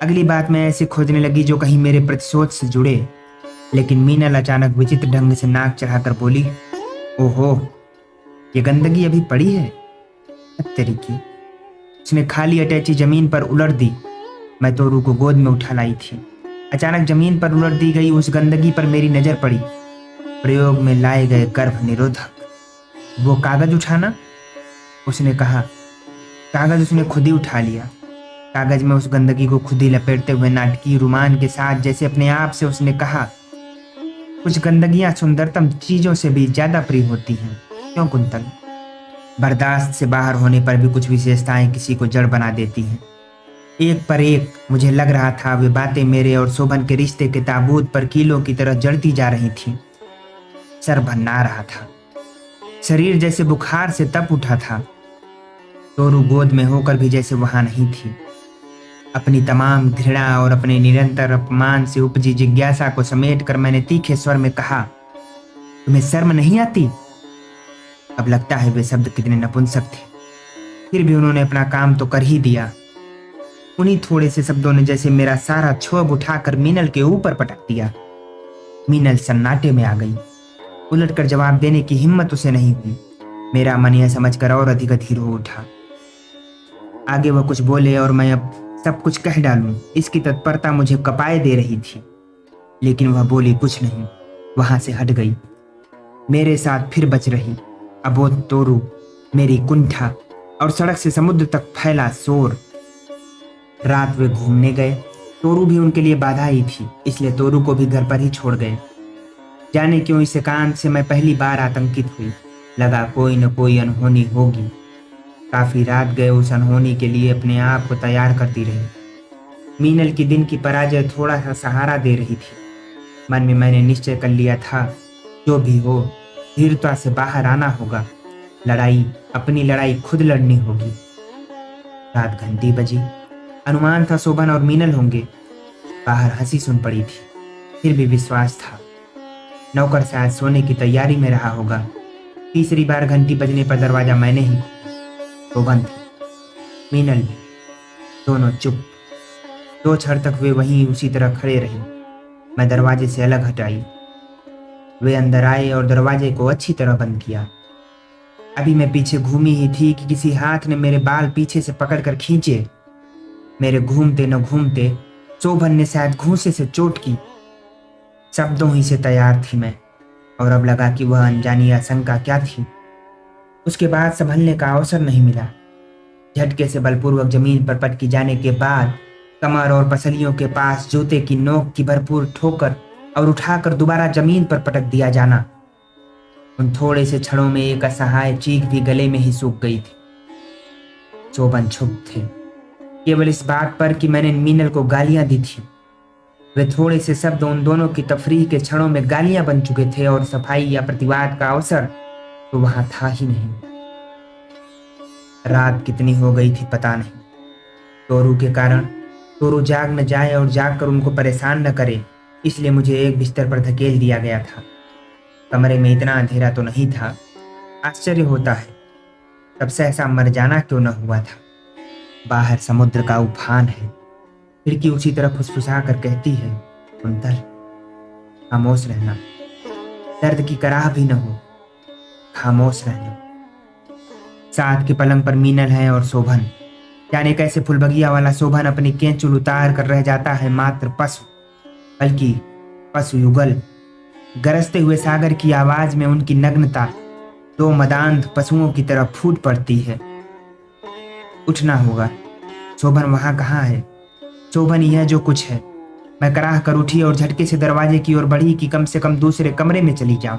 अगली बात मैं ऐसे खोजने लगी जो कहीं मेरे प्रतिशोध से जुड़े, लेकिन मीनल अचानक विचित्र ढंग से नाक चढ़ाकर बोली, ओहो, ये गंदगी अभी पड़ी है? तेरी की। उसने खाली अटैची जमीन पर उलट दी। मैं तोरू को गोद में उठा लाई थी। अचानक जमीन पर उलट दी गई उस गंदगी पर मेरी नजर पड़ी। प्रयोग में लाए गए गर्भ निरोधक। वो कागज उठाना, उसने कहा। कागज उसने खुद ही उठा लिया। कागज में उस गंदगी को खुद ही लपेटते हुए नाटकीय रुमान के साथ जैसे अपने आप से उसने कहा, कुछ गंदगियां सुंदरतम चीजों से भी ज्यादा प्रिय होती हैं, क्यों कुंतल? बर्दाश्त से बाहर होने पर भी कुछ विशेषताएं किसी को जड़ बना देती हैं। एक पर एक मुझे लग रहा था वे बातें मेरे और शोभन के रिश्ते के ताबूत पर कीलों की तरह जड़ती जा रही थीं। सर भन्ना रहा था, शरीर जैसे बुखार से तप उठा था। तोरू गोद में होकर भी जैसे वहां नहीं थी। अपनी तमाम घृणा और अपने निरंतर अपमान से उपजी जिज्ञासा को समेटकर मैंने तीखे स्वर में कहा, तुम्हें शर्म नहीं आती? अब लगता है वे शब्द कितने नपुंसक थे, फिर भी उन्होंने अपना काम तो कर ही दिया। उन्हीं थोड़े से शब्दों ने जैसे मेरा सारा क्षोभ उठाकर मीनल के ऊपर पटक दिया। मीनल सन्नाटे में आ गई। उलटकर जवाब देने की हिम्मत उसे नहीं हुई। मेरा मन यह समझकर और अधिक अधीर हो उठा। आगे वह कुछ बोले और मैं अब सब कुछ कह डालूं, इसकी तत्परता मुझे कपाए दे रही थी, लेकिन वह बोली कुछ नहीं, वहां से हट गई। मेरे साथ फिर बच रही अबोध तोरू, मेरी कुंठा और सड़क से समुद्र तक फैला शोर। रात वे घूमने गए। तोरू भी उनके लिए बाधा ही थी, इसलिए तोरू को भी घर पर ही छोड़ गए। जाने क्यों इस एकांत से मैं पहली बार आतंकित हुई। लगा कोई न कोई अनहोनी होगी। काफी रात गए उस अनहोनी के लिए अपने आप को तैयार करती रही। मीनल की दिन की पराजय थोड़ा सा सहारा दे रही थी। मन में मैंने निश्चय कर लिया था, जो भी हो धीरता से बाहर आना होगा। लड़ाई, अपनी लड़ाई खुद लड़नी होगी। रात घंटी बजी। अनुमान था शोभन और मीनल होंगे। बाहर हंसी सुन पड़ी थी, फिर भी विश्वास था नौकर शायद सोने की तैयारी में रहा होगा। तीसरी बार घंटी बजने पर दरवाजा मैंने ही खोला। शोभन थी, मीनल भी, दोनों चुप। 2 क्षण तक वे वहीं उसी तरह खड़े रहे। मैं दरवाजे से अलग हटाई। वे अंदर आए और दरवाजे को अच्छी तरह बंद किया। अभी मैं पीछे घूमी ही थी कि किसी हाथ ने मेरे बाल पीछे से पकड़कर खींचे। मेरे घूमते न घूमते शोभन ने शायद घूंसे से चोट की। शब्दों ही से तैयार थी मैं, और अब लगा कि वह अनजानी आशंका क्या थी। उसके बाद संभलने का अवसर नहीं मिला। झटके से बलपूर्वक जमीन पर पटकी जाने के बाद कमर और पसलियों के पास जूते की नोक की भरपूर ठोकर और उठाकर दोबारा जमीन पर पटक दिया जाना। उन थोड़े से क्षणों में एक असहाय चीख भी गले में ही सूख गई थी। शोभन चुप थे, केवल इस बात पर कि मैंने मीनल को गालियां दी थी। वे थोड़े से शब्द उन दोनों की तफरीह के क्षणों में गालियां बन चुके थे, और सफाई या प्रतिवाद का अवसर तो वहां था ही नहीं। रात कितनी हो गई थी पता नहीं। तोरू के कारण तोरू जाग न जाए और जाग कर उनको परेशान न करे, इसलिए मुझे एक बिस्तर पर धकेल दिया गया था। कमरे में इतना अंधेरा तो नहीं था। आश्चर्य होता है तब सहसा मर जाना क्यों न हुआ था। बाहर समुद्र का उफान है। खिड़की उसी तरह फुसफुसा कर कहती है, कुंतल खामोश रहना, दर्द की कराह भी न हो, खामोश रहना। साथ के पलंग पर मीनल है और शोभन। जाने कैसे फुलबगिया वाला शोभन अपनी केंचुल उतार कर रह जाता है मात्र पशु, बल्कि पशु युगल। गरजते हुए सागर की आवाज में उनकी नग्नता 2 मदांध पशुओं की तरह फूट पड़ती है। उठना होगा। शोभन वहां कहाँ है? शोभन यह जो कुछ है। मैं कराह कर उठी और झटके से दरवाजे की ओर बढ़ी कि कम से कम दूसरे कमरे में चली जाऊं।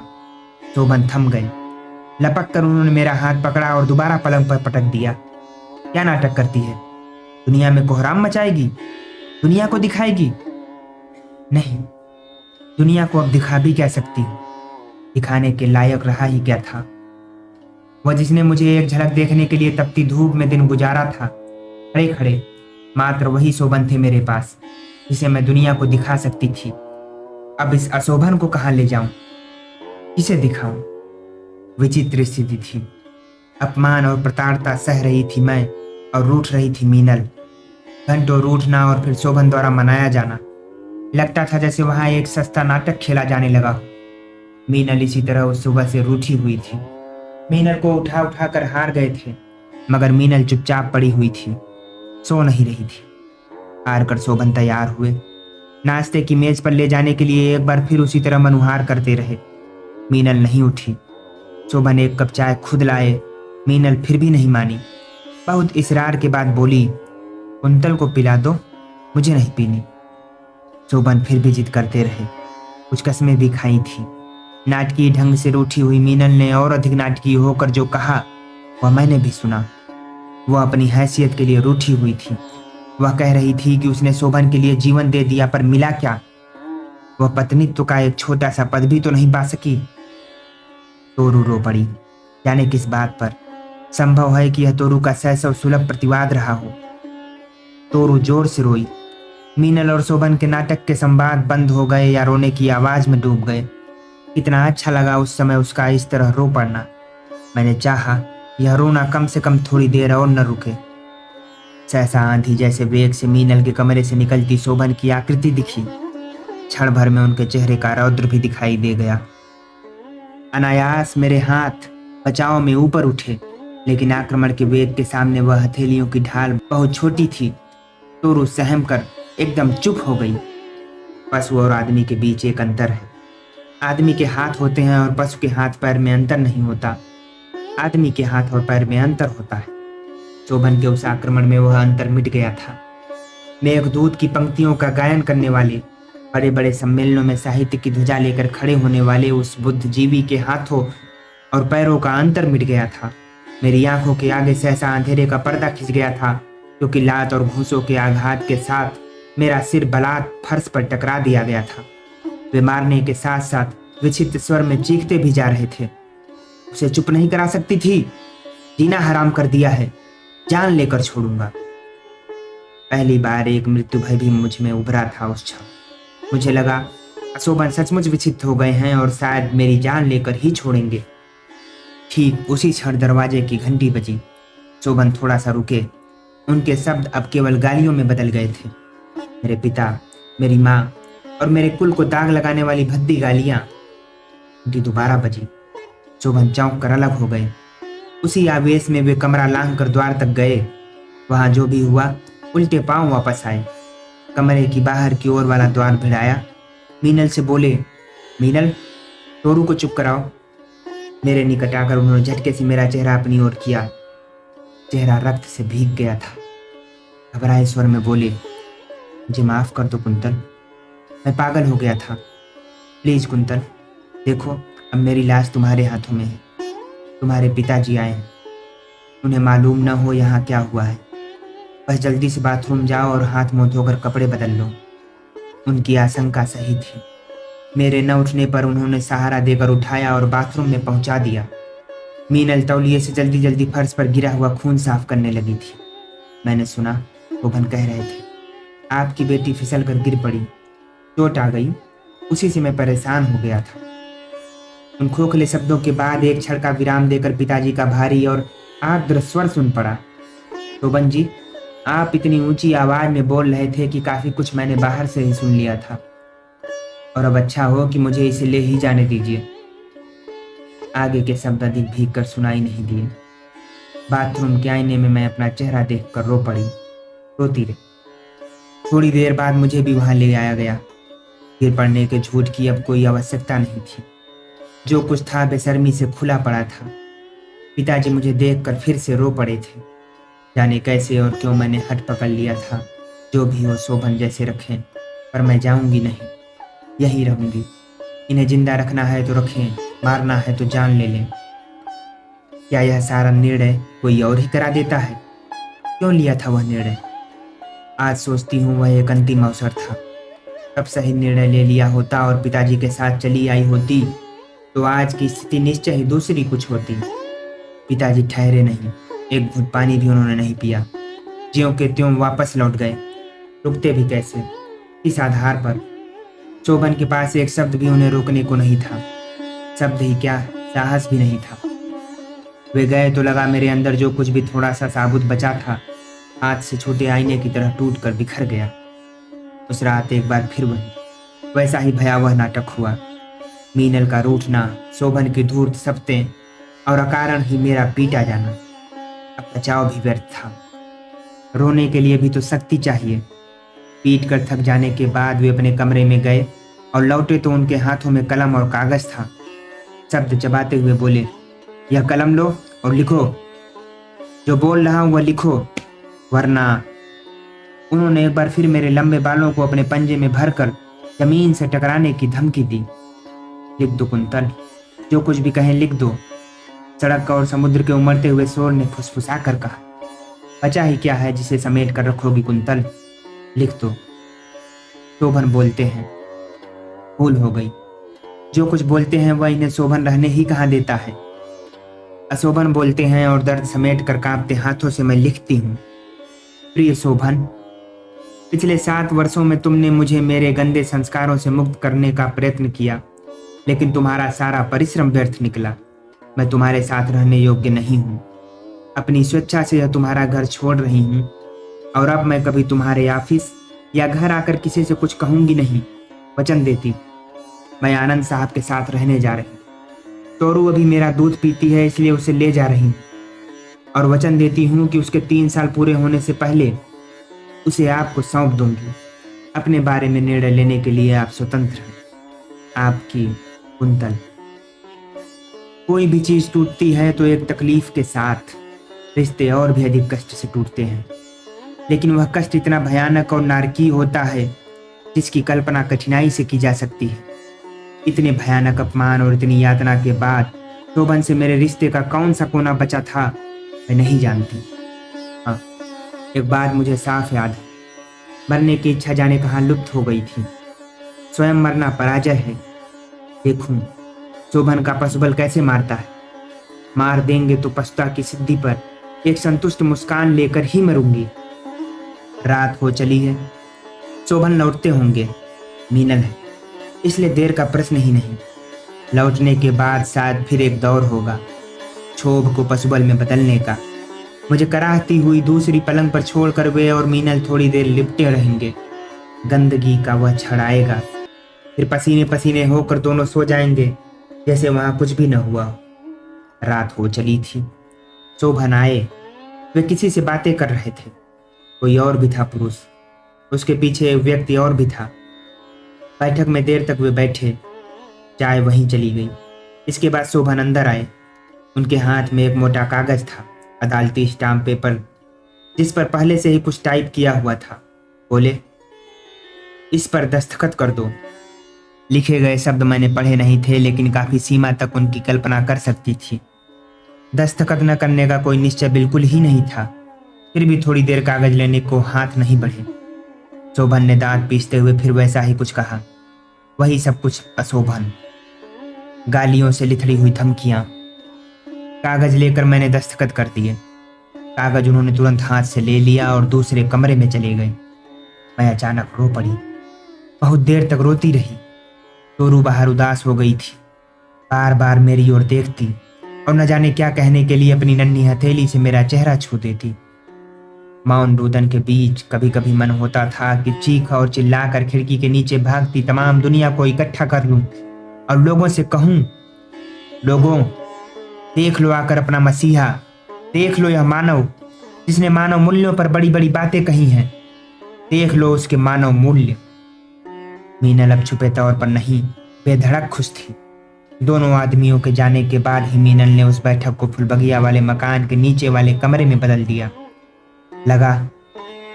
शोभन थम गए। लपक कर उन्होंने मेरा हाथ पकड़ा और दोबारा पलंग पर पटक दिया। क्या नाटक करती है? दुनिया में कोहराम मचाएगी? दुनिया को दिखाएगी? नहीं, दुनिया को अब दिखा भी क्या सकती। दिखाने के लायक रहा ही क्या था। वह जिसने मुझे एक झलक देखने के लिए तपती धूप में दिन गुजारा था, खड़े खड़े मात्र वही शोभन थे मेरे पास, जिसे मैं दुनिया को दिखा सकती थी। अब इस अशोभन को कहाँ ले जाऊं? किसे दिखाऊं? विचित्र स्थिति थी। अपमान और प्रताड़ता सह रही थी मैं, और रूठ रही थी मीनल। घंटों रूठना और फिर शोभन द्वारा मनाया जाना। लगता था जैसे वहां एक सस्ता नाटक खेला जाने लगा हो। मीनल इसी तरह उस सुबह से रूठी हुई थी। मीनल को उठा उठा कर हार गए थे, मगर मीनल चुपचाप पड़ी हुई थी, सो नहीं रही थी। हार कर शोभन तैयार हुए। नाश्ते की मेज पर ले जाने के लिए एक बार फिर उसी तरह मनुहार करते रहे। मीनल नहीं उठी। शोभन एक कप चाय खुद लाए। मीनल फिर भी नहीं मानी। बहुत इसरार के बाद बोली, कुंतल को पिला दो, मुझे नहीं पीनी। शोभन फिर भी जिद करते रहे। कुछ कस्में भी खाई थी। नाटकीय ढंग से रूठी हुई मीनल ने और अधिक नाटकीय होकर जो कहा वह मैंने भी सुना। वह अपनी हैसियत के लिए रूठी हुई थी। वह कह रही थी कि उसने शोभन के लिए जीवन दे दिया, पर मिला क्या? वह पत्नीत्व का एक छोटा सा पद भी तो नहीं पा सकी। तोरू रो पड़ी, जाने किस बात पर। संभव है कि यह तोरू का शैशव सुलभ प्रतिवाद रहा हो। तोरू जोर से रोई। मीनल और शोभन के नाटक के संवाद बंद हो गए या रोने की आवाज में डूब गए। कितना अच्छा लगा उस समय उसका इस तरह रो पड़ना। मैंने चाहा यह रोना कम से कम थोड़ी देर और न रुके। सहसा आंधी जैसे वेग से मीनल के कमरे से निकलती शोभन की आकृति दिखी। क्षण भर में उनके चेहरे का रौद्र भी दिखाई दे गया। अनायास मेरे हाथ बचाव में ऊपर उठे, लेकिन आक्रमण के वेग के सामने वह हथेलियों की ढाल बहुत छोटी थी। तोरू सहम कर एकदम चुप हो गई। पशु और आदमी के बीच एक अंतर है। आदमी के हाथ होते हैं और पशु के हाथ पैर में अंतर नहीं होता। आदमी के हाथ और पैर में अंतर होता है। शोभन के उस आक्रमण में वह अंतर मिट गया था। मेघदूत की पंक्तियों का गायन करने वाले, बड़े बड़े सम्मेलनों में साहित्य की ध्वजा लेकर खड़े होने वाले उस बुद्धिजीवी के हाथों और पैरों का अंतर मिट गया था। मेरी आंखों के आगे सहसा अंधेरे का पर्दा खिंच गया था, क्योंकि लात और घूंसों के आघात के साथ मेरा सिर बलात् फर्श पर टकरा दिया गया था। वे मारने के साथ साथ विचित्र स्वर में चीखते भी जा रहे थे। उसे चुप नहीं करा सकती थी। जीना हराम कर दिया है, जान लेकर छोड़ूंगा। पहली बार एक मृत्यु भय भी मुझ में उभरा था उस क्षण। मुझे लगा अशोभन सचमुच विचित्र हो गए हैं और शायद मेरी जान लेकर ही छोड़ेंगे। ठीक उसी क्षण दरवाजे की घंटी बजी। शोभन थोड़ा सा रुके। उनके शब्द अब केवल गालियों में बदल गए थे। मेरे पिता, मेरी माँ और मेरे कुल को दाग लगाने वाली भद्दी गालियां। घंटी दोबारा बजी। शोभन चौंक कर अलग हो गए। उसी आवेश में वे कमरा लांघ कर द्वार तक गए। वहां जो भी हुआ, उल्टे पांव वापस आए। कमरे की बाहर की ओर वाला द्वार भिड़ाया। मीनल से बोले, मीनल, तोरू को चुप कराओ। मेरे निकट आकर उन्होंने झटके से मेरा चेहरा अपनी ओर किया। चेहरा रक्त से भीग गया था। घबराए स्वर में बोले, मुझे माफ कर दो कुंतल, मैं पागल हो गया था। प्लीज कुंतल, देखो अब मेरी लाश तुम्हारे हाथों में है। तुम्हारे पिताजी आए हैं, उन्हें मालूम न हो यहाँ क्या हुआ है। बस जल्दी से बाथरूम जाओ और हाथ मुंह धोकर कपड़े बदल लो। उनकी आशंका सही थी। मेरे न उठने पर उन्होंने सहारा देकर उठाया और बाथरूम में पहुंचा दिया। मीनल तौलिए से जल्दी जल्दी फर्श पर गिरा हुआ खून साफ करने लगी थी। मैंने सुना शोभन कह रहे थे, आपकी बेटी फिसल कर गिर पड़ी, चोट आ गई। उसी से मैं परेशान हो गया था। उन खोखले शब्दों के बाद एक क्षण का विराम देकर पिताजी का भारी और आर्द्र स्वर सुन पड़ा, शोभन जी, आप इतनी ऊंची आवाज में बोल रहे थे कि काफी कुछ मैंने बाहर से ही सुन लिया था। और अब अच्छा हो कि मुझे इसे ले ही जाने दीजिए। आगे के शब्द अधिक भीग कर सुनाई नहीं दिए। बाथरूम के आईने में मैं अपना चेहरा देखकर रो पड़ी, रोती रही। थोड़ी देर बाद मुझे भी वहां ले आया गया। गिर पड़ने के झूठ की अब कोई आवश्यकता नहीं थी। जो कुछ था बेशर्मी से खुला पड़ा था। पिताजी मुझे देखकर फिर से रो पड़े थे। जाने कैसे और क्यों मैंने हट पकड़ लिया था। जो भी हो शोभन जैसे रखें, पर मैं जाऊंगी नहीं, यही रहूंगी। इन्हें जिंदा रखना है तो रखें, मारना है तो जान ले लें। क्या यह सारा निर्णय कोई और ही करा देता है? क्यों लिया था वह निर्णय? आज सोचती हूँ वह एक अंतिम अवसर था। तब सही निर्णय ले लिया होता और पिताजी के साथ चली आई होती तो आज की स्थिति निश्चय ही दूसरी कुछ होती। पिताजी ठहरे नहीं, एक घूंट पानी भी उन्होंने नहीं पिया। ज्यों के त्यों वापस लौट गए। रुकते भी कैसे, इस आधार पर? शोभन के पास एक शब्द भी उन्हें रोकने को नहीं था। शब्द ही क्या, साहस भी नहीं था। वे गए तो लगा मेरे अंदर जो कुछ भी थोड़ा सा साबुत बचा था हाथ से छोटे आईने की तरह टूट कर बिखर गया। उस रात एक बार फिर वैसा ही भयावह नाटक हुआ। मीनल का रूठना, शोभन की धूर्त शपथें और अकारण ही मेरा पीटा जाना। अब बचाव भी व्यर्थ था। रोने के लिए भी तो शक्ति चाहिए। पीट कर थक जाने के बाद वे अपने कमरे में गए और लौटे तो उनके हाथों में कलम और कागज था। शब्द चबाते हुए बोले, यह कलम लो और लिखो। जो बोल रहा हूं वह लिखो, वरना। उन्होंने एक बार फिर मेरे लंबे बालों को अपने पंजे में भरकर जमीन से टकराने की धमकी दी। लिख दो कुंतल, जो कुछ भी कहें लिख दो। सड़क और समुद्र के उमड़ते हुए शोर ने फुसफुसा कर कहा, बचा ही क्या है जिसे समेट कर रखोगी कुंतल, लिख दो। शोभन बोलते हैं, भूल हो गई। जो कुछ बोलते हैं वह इन्हें शोभन रहने ही कहाँ देता है। अशोभन बोलते हैं और दर्द समेट कर कांपते हाथों से मैं लिखती हूँ, प्रिय शोभन, पिछले 7 वर्षों में तुमने मुझे मेरे गंदे संस्कारों से मुक्त करने का प्रयत्न किया, लेकिन तुम्हारा सारा परिश्रम व्यर्थ निकला। मैं तुम्हारे साथ रहने योग्य नहीं हूँ। अपनी स्वेच्छा से यह तुम्हारा घर छोड़ रही हूँ और अब मैं कभी तुम्हारे ऑफिस या घर आकर किसी से कुछ कहूंगी नहीं। वचन देती, मैं आनंद साहब के साथ रहने जा रही। तोरू अभी मेरा दूध पीती है इसलिए उसे ले जा रही, और वचन देती हूँ कि उसके 3 साल पूरे होने से पहले उसे आपको सौंप दूंगी। अपने बारे में निर्णय लेने के लिए आप स्वतंत्र हैं। आपकी कुंतल। कोई भी चीज टूटती है तो एक तकलीफ के साथ। रिश्ते और भी अधिक कष्ट से टूटते हैं, लेकिन वह कष्ट इतना भयानक और नारकीय होता है जिसकी कल्पना कठिनाई से की जा सकती है। इतने भयानक अपमान और इतनी यातना के बाद शोभन से मेरे रिश्ते का कौन सा कोना बचा था मैं नहीं जानती। हाँ, एक बात मुझे साफ याद है, मरने की इच्छा जाने कहाँ लुप्त हो गई थी। स्वयं मरना पराजय है। देखूं शोभन का पशुबल कैसे मारता है। मार देंगे तो पशुता की सिद्धि पर एक संतुष्ट मुस्कान लेकर ही मरूंगी। रात हो चली है, शोभन लौटते होंगे। मीनल है, इसलिए देर का प्रश्न ही नहीं। लौटने के बाद शायद फिर एक दौर होगा क्षोभ को पशुबल में बदलने का। मुझे कराहती हुई दूसरी पलंग पर छोड़कर वे और मीनल थोड़ी देर लिपटे रहेंगे। गंदगी का वह छड़ाएगा, फिर पसीने पसीने होकर दोनों सो जाएंगे जैसे वहां कुछ भी न हुआ हो। रात हो चली थी। शोभन आए। वे किसी से बातें कर रहे थे। कोई और भी था पुरुष, उसके पीछे एक व्यक्ति और भी था। बैठक में देर तक वे बैठे। चाय वहीं चली गई। इसके बाद शोभन अंदर आए। उनके हाथ में एक मोटा कागज था, अदालती स्टाम्प पेपर, जिस पर पहले से ही कुछ टाइप किया हुआ था। बोले, इस पर दस्तखत कर दो। लिखे गए शब्द मैंने पढ़े नहीं थे, लेकिन काफी सीमा तक उनकी कल्पना कर सकती थी। दस्तखत न करने का कोई निश्चय बिल्कुल ही नहीं था, फिर भी थोड़ी देर कागज लेने को हाथ नहीं बढ़े। शोभन ने दांत पीसते हुए फिर वैसा ही कुछ कहा, वही सब कुछ अशोभन, गालियों से लिथड़ी हुई धमकियां। कागज लेकर मैंने दस्तखत कर दिए। कागज उन्होंने तुरंत हाथ से ले लिया और दूसरे कमरे में चले गए। मैं अचानक रो पड़ी। बहुत देर तक रोती रही। तोरू बाहर उदास हो गई थी, बार बार मेरी ओर देखती और न जाने क्या कहने के लिए अपनी नन्ही हथेली से मेरा चेहरा छू देती। मौन रुदन के बीच कभी कभी मन होता था कि चीख और चिल्लाकर खिड़की के नीचे भागती तमाम दुनिया को इकट्ठा कर लूं और लोगों से कहूं, लोगों देख लो आकर अपना मसीहा, देख लो यह मानव जिसने मानव मूल्यों पर बड़ी बड़ी बातें कही हैं, देख लो उसके मानव मूल्य। मीनल अब छुपे तौर पर नहीं, बेधड़क खुश थी। दोनों आदमियों के जाने के बाद ही मीनल ने उस बैठक को फुलबगिया वाले मकान के नीचे वाले कमरे में बदल दिया। लगा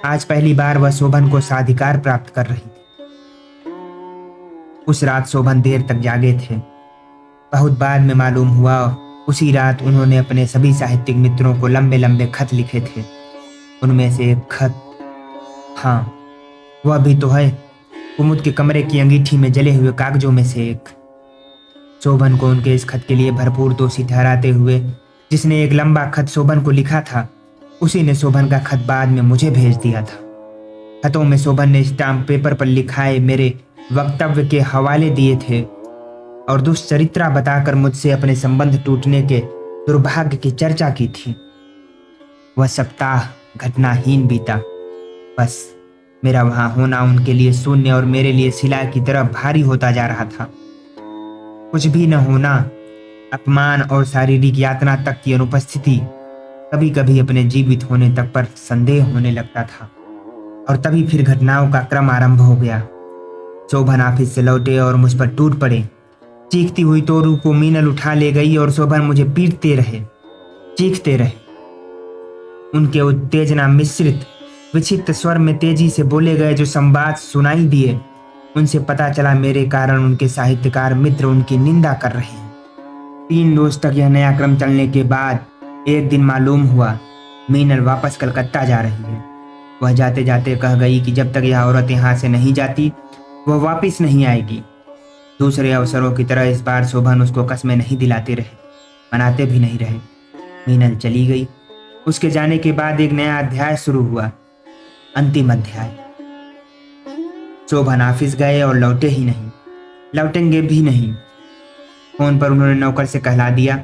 आज पहली बार वह शोभन को साधिकार प्राप्त कर रही थी। उस रात शोभन देर तक जागे थे। बहुत बाद में मालूम हुआ उसी रात उन्होंने अपने सभी साहित्यिक मित्रों को लंबे लंबे खत लिखे थे। उनमें से एक खत, हाँ वह भी तो है, कुमुद के कमरे की अंगीठी में जले हुए कागजों में से एक। शोभन को उनके इस खत के लिए भरपूर दोषी ठहराते हुए जिसने एक लंबा खत शोभन को लिखा था, उसी ने शोभन का खत बाद में मुझे भेज दिया था। खतों में शोभन ने स्टाम्प पेपर पर लिखाए मेरे वक्तव्य के हवाले दिए थे और दुष्चरित्रा बताकर मुझसे अपने संबंध टूटने के दुर्भाग्य की चर्चा की थी। वह सप्ताह घटनाहीन बीता। बस मेरा वहां होना उनके लिए शून्य और मेरे लिए शिला की तरह भारी होता जा रहा था। कुछ भी न होना, अपमान और शारीरिक यातना तक की अनुपस्थिति, कभी कभी अपने जीवित होने तक पर संदेह होने लगता था। और तभी फिर घटनाओं का क्रम आरंभ हो गया। शोभन ऑफिस से लौटे और मुझ पर टूट पड़े। चीखती हुई तोरू को मीनल उठा ले गई और शोभन मुझे पीटते रहे, चीखते रहे। उनके उत्तेजना मिश्रित विक्षिप्त स्वर में तेजी से बोले गए जो संवाद सुनाई दिए, उनसे पता चला मेरे कारण उनके साहित्यकार मित्र उनकी निंदा कर रहे हैं। 3 रोज तक यह नया क्रम चलने के बाद एक दिन मालूम हुआ मीनल वापस कलकत्ता जा रही है। वह जाते जाते कह गई कि जब तक यह औरत यहाँ से नहीं जाती वह वापस नहीं आएगी। दूसरे अवसरों की तरह इस बार शोभन उसको कस्में नहीं दिलाते रहे, मनाते भी नहीं रहे। मीनल चली गई। उसके जाने के बाद एक नया अध्याय शुरू हुआ, अंतिम अध्याय। शोभन ऑफिस गए और लौटे ही नहीं, लौटेंगे भी नहीं। फोन पर उन्होंने नौकर से कहला दिया,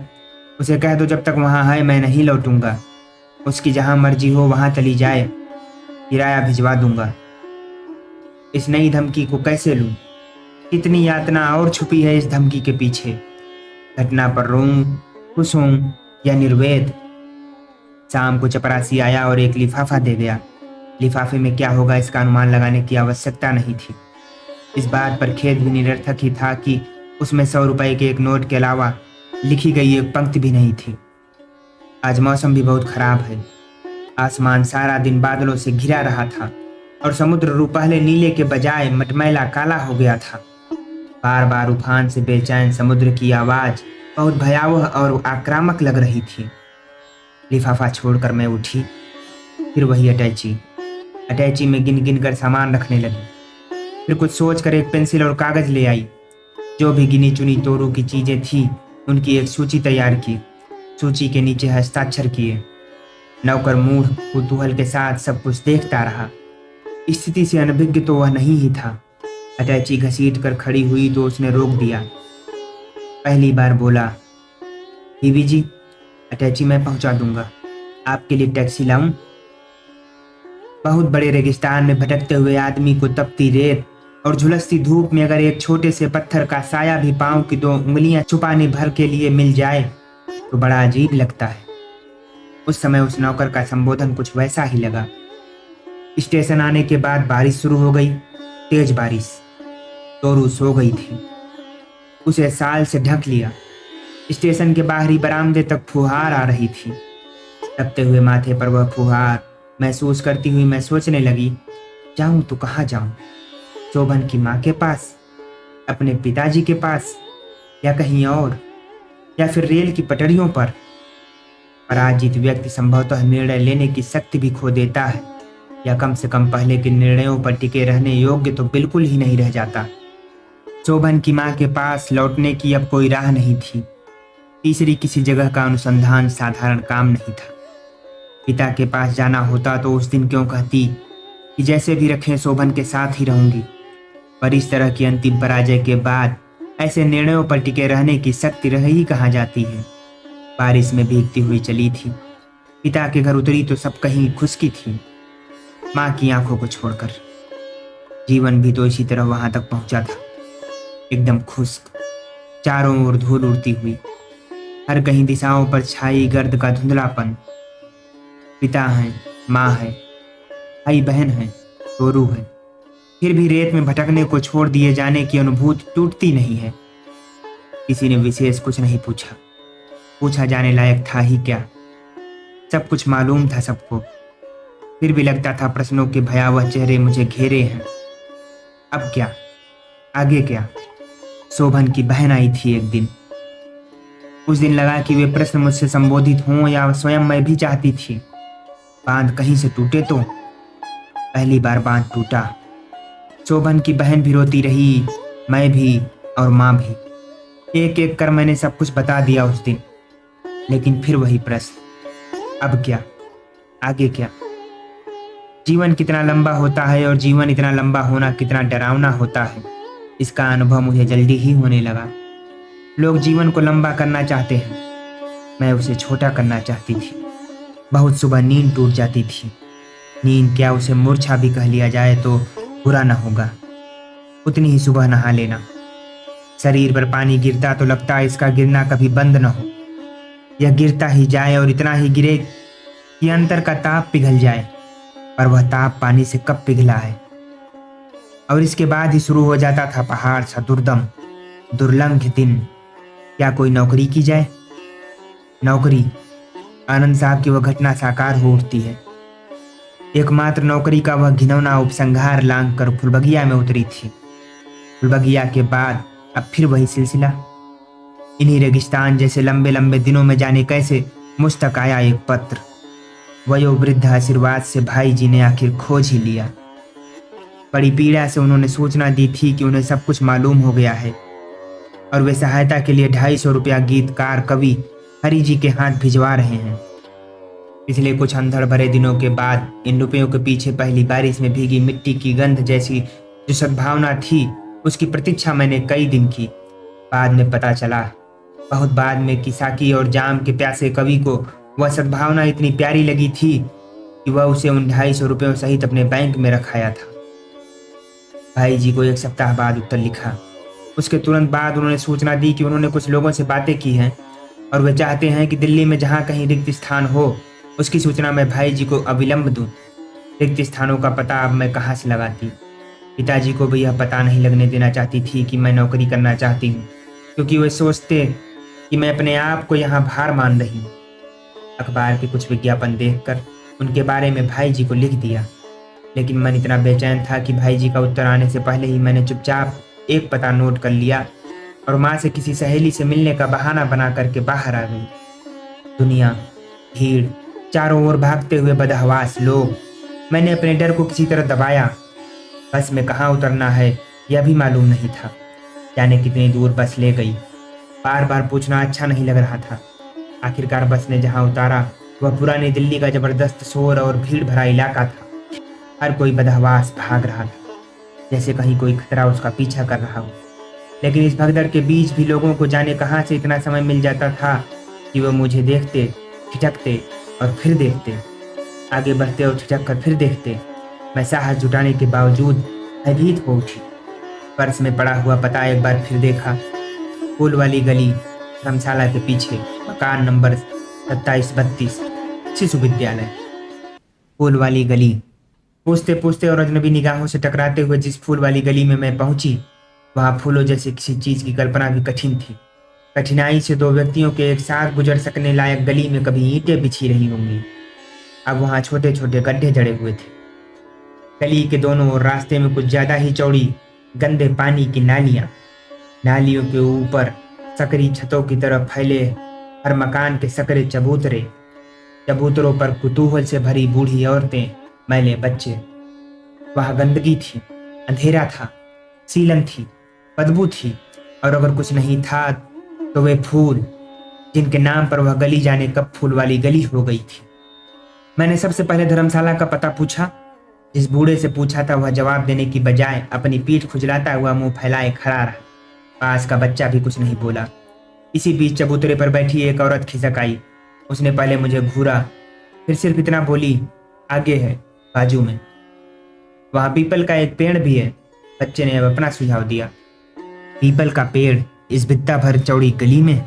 उसे कह दो जब तक वहां है मैं नहीं लौटूंगा। उसकी जहां मर्जी हो वहां चली जाए, किराया भिजवा दूंगा। इस नई धमकी को कैसे लूं? कितनी यातना और छुपी है इस धमकी के पीछे। घटना पर रोऊं, खुश हूं या निर्वेद। शाम को चपरासी आया और एक लिफाफा दे गया। लिफाफे में क्या होगा इसका अनुमान लगाने की आवश्यकता नहीं थी। इस बात पर खेद भी निरर्थक ही था कि उसमें 100 रुपए के एक नोट के अलावा लिखी गई एक पंक्ति भी नहीं थी। आज मौसम भी बहुत खराब है। आसमान सारा दिन बादलों से घिरा रहा था और समुद्र रूपहले नीले के बजाय मटमैला काला हो गया था। बार बार उफान से बेचैन समुद्र की आवाज बहुत भयावह और आक्रामक लग रही थी। लिफाफा छोड़कर मैं उठी। फिर वही अटैची में गिन गिन कर सामान रखने लगी। फिर कुछ सोच कर एक पेंसिल और कागज ले आई। जो भी गिनी चुनी तोरू की चीजें थी उनकी एक सूची तैयार की। सूची के नीचे हस्ताक्षर किए। नौकर मूढ़ कुतूहल के साथ सब कुछ देखता रहा। स्थिति से अनभिज्ञ तो वह नहीं ही था। अटैची घसीट कर खड़ी हुई तो उसने रोक दिया। पहली बार बोला, बीबी जी, अटैची मैं पहुंचा दूंगा, आपके लिए टैक्सी लाऊं? बहुत बड़े रेगिस्तान में भटकते हुए आदमी को तपती रेत और झुलसती धूप में अगर एक छोटे से पत्थर का साया भी पांव की 2 उंगलियां छुपाने भर के लिए मिल जाए तो बड़ा अजीब लगता है। उस समय उस नौकर का संबोधन कुछ वैसा ही लगा। स्टेशन आने के बाद बारिश शुरू हो गई, तेज बारिश। तोरू सो गई थी। उसे साल से ढक लिया। स्टेशन के बाहरी बरामदे तक फुहार आ रही थी। तपते हुए माथे पर वह फुहार महसूस करती हुई मैं सोचने लगी, जाऊं तो कहाँ जाऊं? शोभन की माँ के पास, अपने पिताजी के पास, या कहीं और, या फिर रेल की पटरियों पर? पराजित व्यक्ति संभवतः निर्णय लेने की शक्ति भी खो देता है, या कम से कम पहले के निर्णयों पर टिके रहने योग्य तो बिल्कुल ही नहीं रह जाता। शोभन की माँ के पास लौटने की अब कोई राह नहीं थी। तीसरी किसी जगह का अनुसंधान साधारण काम नहीं था। पिता के पास जाना होता तो उस दिन क्यों कहती कि जैसे भी रखें शोभन के साथ ही रहूंगी। पर इस तरह की अंतिम पराजय के बाद ऐसे निर्णयों पर टिके रहने की शक्ति रह ही कहाँ जाती है। बारिश में भीगती हुई चली थी। पिता के घर उतरी तो सब कहीं खुशकी थी, माँ की आंखों को छोड़कर। जीवन भी तो इसी तरह वहां तक पहुंचा था, एकदम खुश्क, चारों ओर धूल उड़ती हुई, हर कहीं दिशाओं पर छाई गर्द का धुंधलापन। पिता है, माँ है, भाई बहन है, तोरू है, फिर भी रेत में भटकने को छोड़ दिए जाने की अनुभूति टूटती नहीं है। किसी ने विशेष कुछ नहीं पूछा। पूछा जाने लायक था ही क्या? सब कुछ मालूम था सबको। फिर भी लगता था प्रश्नों के भयावह चेहरे मुझे घेरे हैं। अब क्या? आगे क्या? शोभन की बहन आई थी एक दिन। उस दिन लगा कि वे प्रश्न मुझसे संबोधित हों या स्वयं मैं भी चाहती थी। बांध कहीं से टूटे तो। पहली बार बांध टूटा। शोभन की बहन भी रोती रही, मैं भी और माँ भी। एक एक कर मैंने सब कुछ बता दिया उस दिन। लेकिन फिर वही प्रश्न, अब क्या? आगे क्या? जीवन कितना लंबा होता है और जीवन इतना लंबा होना कितना डरावना होता है, इसका अनुभव मुझे जल्दी ही होने लगा। लोग जीवन को लंबा करना चाहते हैं, मैं उसे छोटा करना चाहती थी। बहुत सुबह नींद टूट जाती थी। नींद क्या, उसे मूर्छा भी कह लिया जाए तो बुरा न होगा। उतनी ही सुबह नहा लेना। शरीर पर पानी गिरता तो लगता है इसका गिरना कभी बंद न हो। यह गिरता ही जाए और इतना ही गिरे कि अंतर का ताप पिघल जाए। पर वह ताप पानी से कब पिघला है? और इसके बाद ही शुरू हो जाता था पहाड़ सा दुर्दम दुर्लंघ दिन। क्या कोई नौकरी की जाए? नौकरी, आनंद साहब की वह घटना साकार हो उठती है। एकमात्र नौकरी का वह घिनौना उपसंहार लांघ कर फुलबगिया में उतरी थी। फुलबगिया के बाद अब फिर वही सिलसिला। इन्हीं रेगिस्तान जैसे लंबे लंबे दिनों में जाने कैसे मुझ तक आया एक पत्र। वयोवृद्ध आशीर्वाद से भाई जी ने आखिर खोज ही लिया। बड़ी पीड़ा से उन्होंने सूचना दी थी कि उन्हें सब कुछ मालूम हो गया है और वे सहायता के लिए 250 रुपया गीतकार कवि हरि जी के हाथ भिजवा रहे हैं। पिछले कुछ अंधड़ भरे दिनों के बाद इन रुपयों के पीछे पहली बारिश में भीगी मिट्टी की गंध जैसी जो सद्भावना थी, उसकी प्रतीक्षा मैंने कई दिन की। बाद में पता चला, बहुत बाद में, कि साकी और जाम के प्यासे कवि को वह सद्भावना इतनी प्यारी लगी थी कि वह उसे उन 250 रुपयों सहित अपने बैंक में रखाया था। भाई जी को 1 सप्ताह बाद उत्तर लिखा। उसके तुरंत बाद उन्होंने सूचना दी कि उन्होंने कुछ लोगों से बातें की हैं और वे चाहते हैं कि दिल्ली में जहाँ कहीं रिक्त स्थान हो उसकी सूचना मैं भाई जी को अविलंब दूं। रिक्त स्थानों का पता अब मैं कहाँ से लगाती? पिताजी को भी यह पता नहीं लगने देना चाहती थी कि मैं नौकरी करना चाहती हूँ, क्योंकि वे सोचते कि मैं अपने आप को यहाँ भार मान रही हूँ। अखबार के कुछ विज्ञापन देखकर उनके बारे में भाई जी को लिख दिया, लेकिन मन इतना बेचैन था कि भाई जी का उत्तर आने से पहले ही मैंने चुपचाप एक पता नोट कर लिया और माँ से किसी सहेली से मिलने का बहाना बना करके बाहर आ गई। दुनिया, भीड़, चारों ओर भागते हुए बदहवास लोग। मैंने अपने डर को किसी तरह दबाया। बस में कहाँ उतरना है यह भी मालूम नहीं था। जाने कितनी दूर बस ले गई। बार बार पूछना अच्छा नहीं लग रहा था। आखिरकार बस ने जहाँ उतारा वह पुरानी दिल्ली का जबरदस्त शोर और भीड़ भरा इलाका था। हर कोई बदहवास भाग रहा था, जैसे कहीं कोई खतरा उसका पीछा कर रहा हो। लेकिन इस भगदड़ के बीच भी लोगों को जाने कहाँ से इतना समय मिल जाता था कि वह मुझे देखते, ठिठकते और फिर देखते, आगे बढ़ते और ठिठक कर फिर देखते। मैं साहस जुटाने के बावजूद भयभीत हो उठी। पर्स में पड़ा हुआ पता एक बार फिर देखा। फूल वाली गली, धर्मशाला के पीछे, मकान नंबर 2732, शिशु विद्यालय। फूल वाली गली। पूछते पूछते और अजनबी निगाहों से टकराते हुए जिस फूल वाली गली में मैं पहुंची, वहां फूलों जैसी किसी चीज की कल्पना भी कठिन थी। कठिनाई से दो व्यक्तियों के एक साथ गुजर सकने लायक गली में कभी ईंटें बिछी रही होंगी, अब वहां छोटे छोटे गड्ढे जड़े हुए थे। गली के दोनों ओर रास्ते में कुछ ज्यादा ही चौड़ी गंदे पानी की नालियां, नालियों के ऊपर सकरी छतों की तरफ फैले हर मकान के सकरे चबूतरे, चबूतरों पर कुतूहल से भरी बूढ़ी औरतें, मैले बच्चे। वहां गंदगी थी, अंधेरा था, सीलन थी, बदबू थी, और अगर कुछ नहीं था तो वे फूल जिनके नाम पर वह गली जाने कब फूल वाली गली हो गई थी। मैंने सबसे पहले धर्मशाला का पता पूछा। जिस बूढ़े से पूछा था वह जवाब देने की बजाय अपनी पीठ खुजलाता हुआ मुंह फैलाए खड़ा रहा। पास का बच्चा भी कुछ नहीं बोला। इसी बीच चबूतरे पर बैठी एक औरत खिसक आई। उसने पहले मुझे घूरा, फिर सिर्फ इतना बोली, आगे है, बाजू में। वहां पीपल का एक पेड़ भी है। बच्चे ने अब अपना सुझाव दिया। पीपल का पेड़ इस बित्ता भर चौड़ी गली में?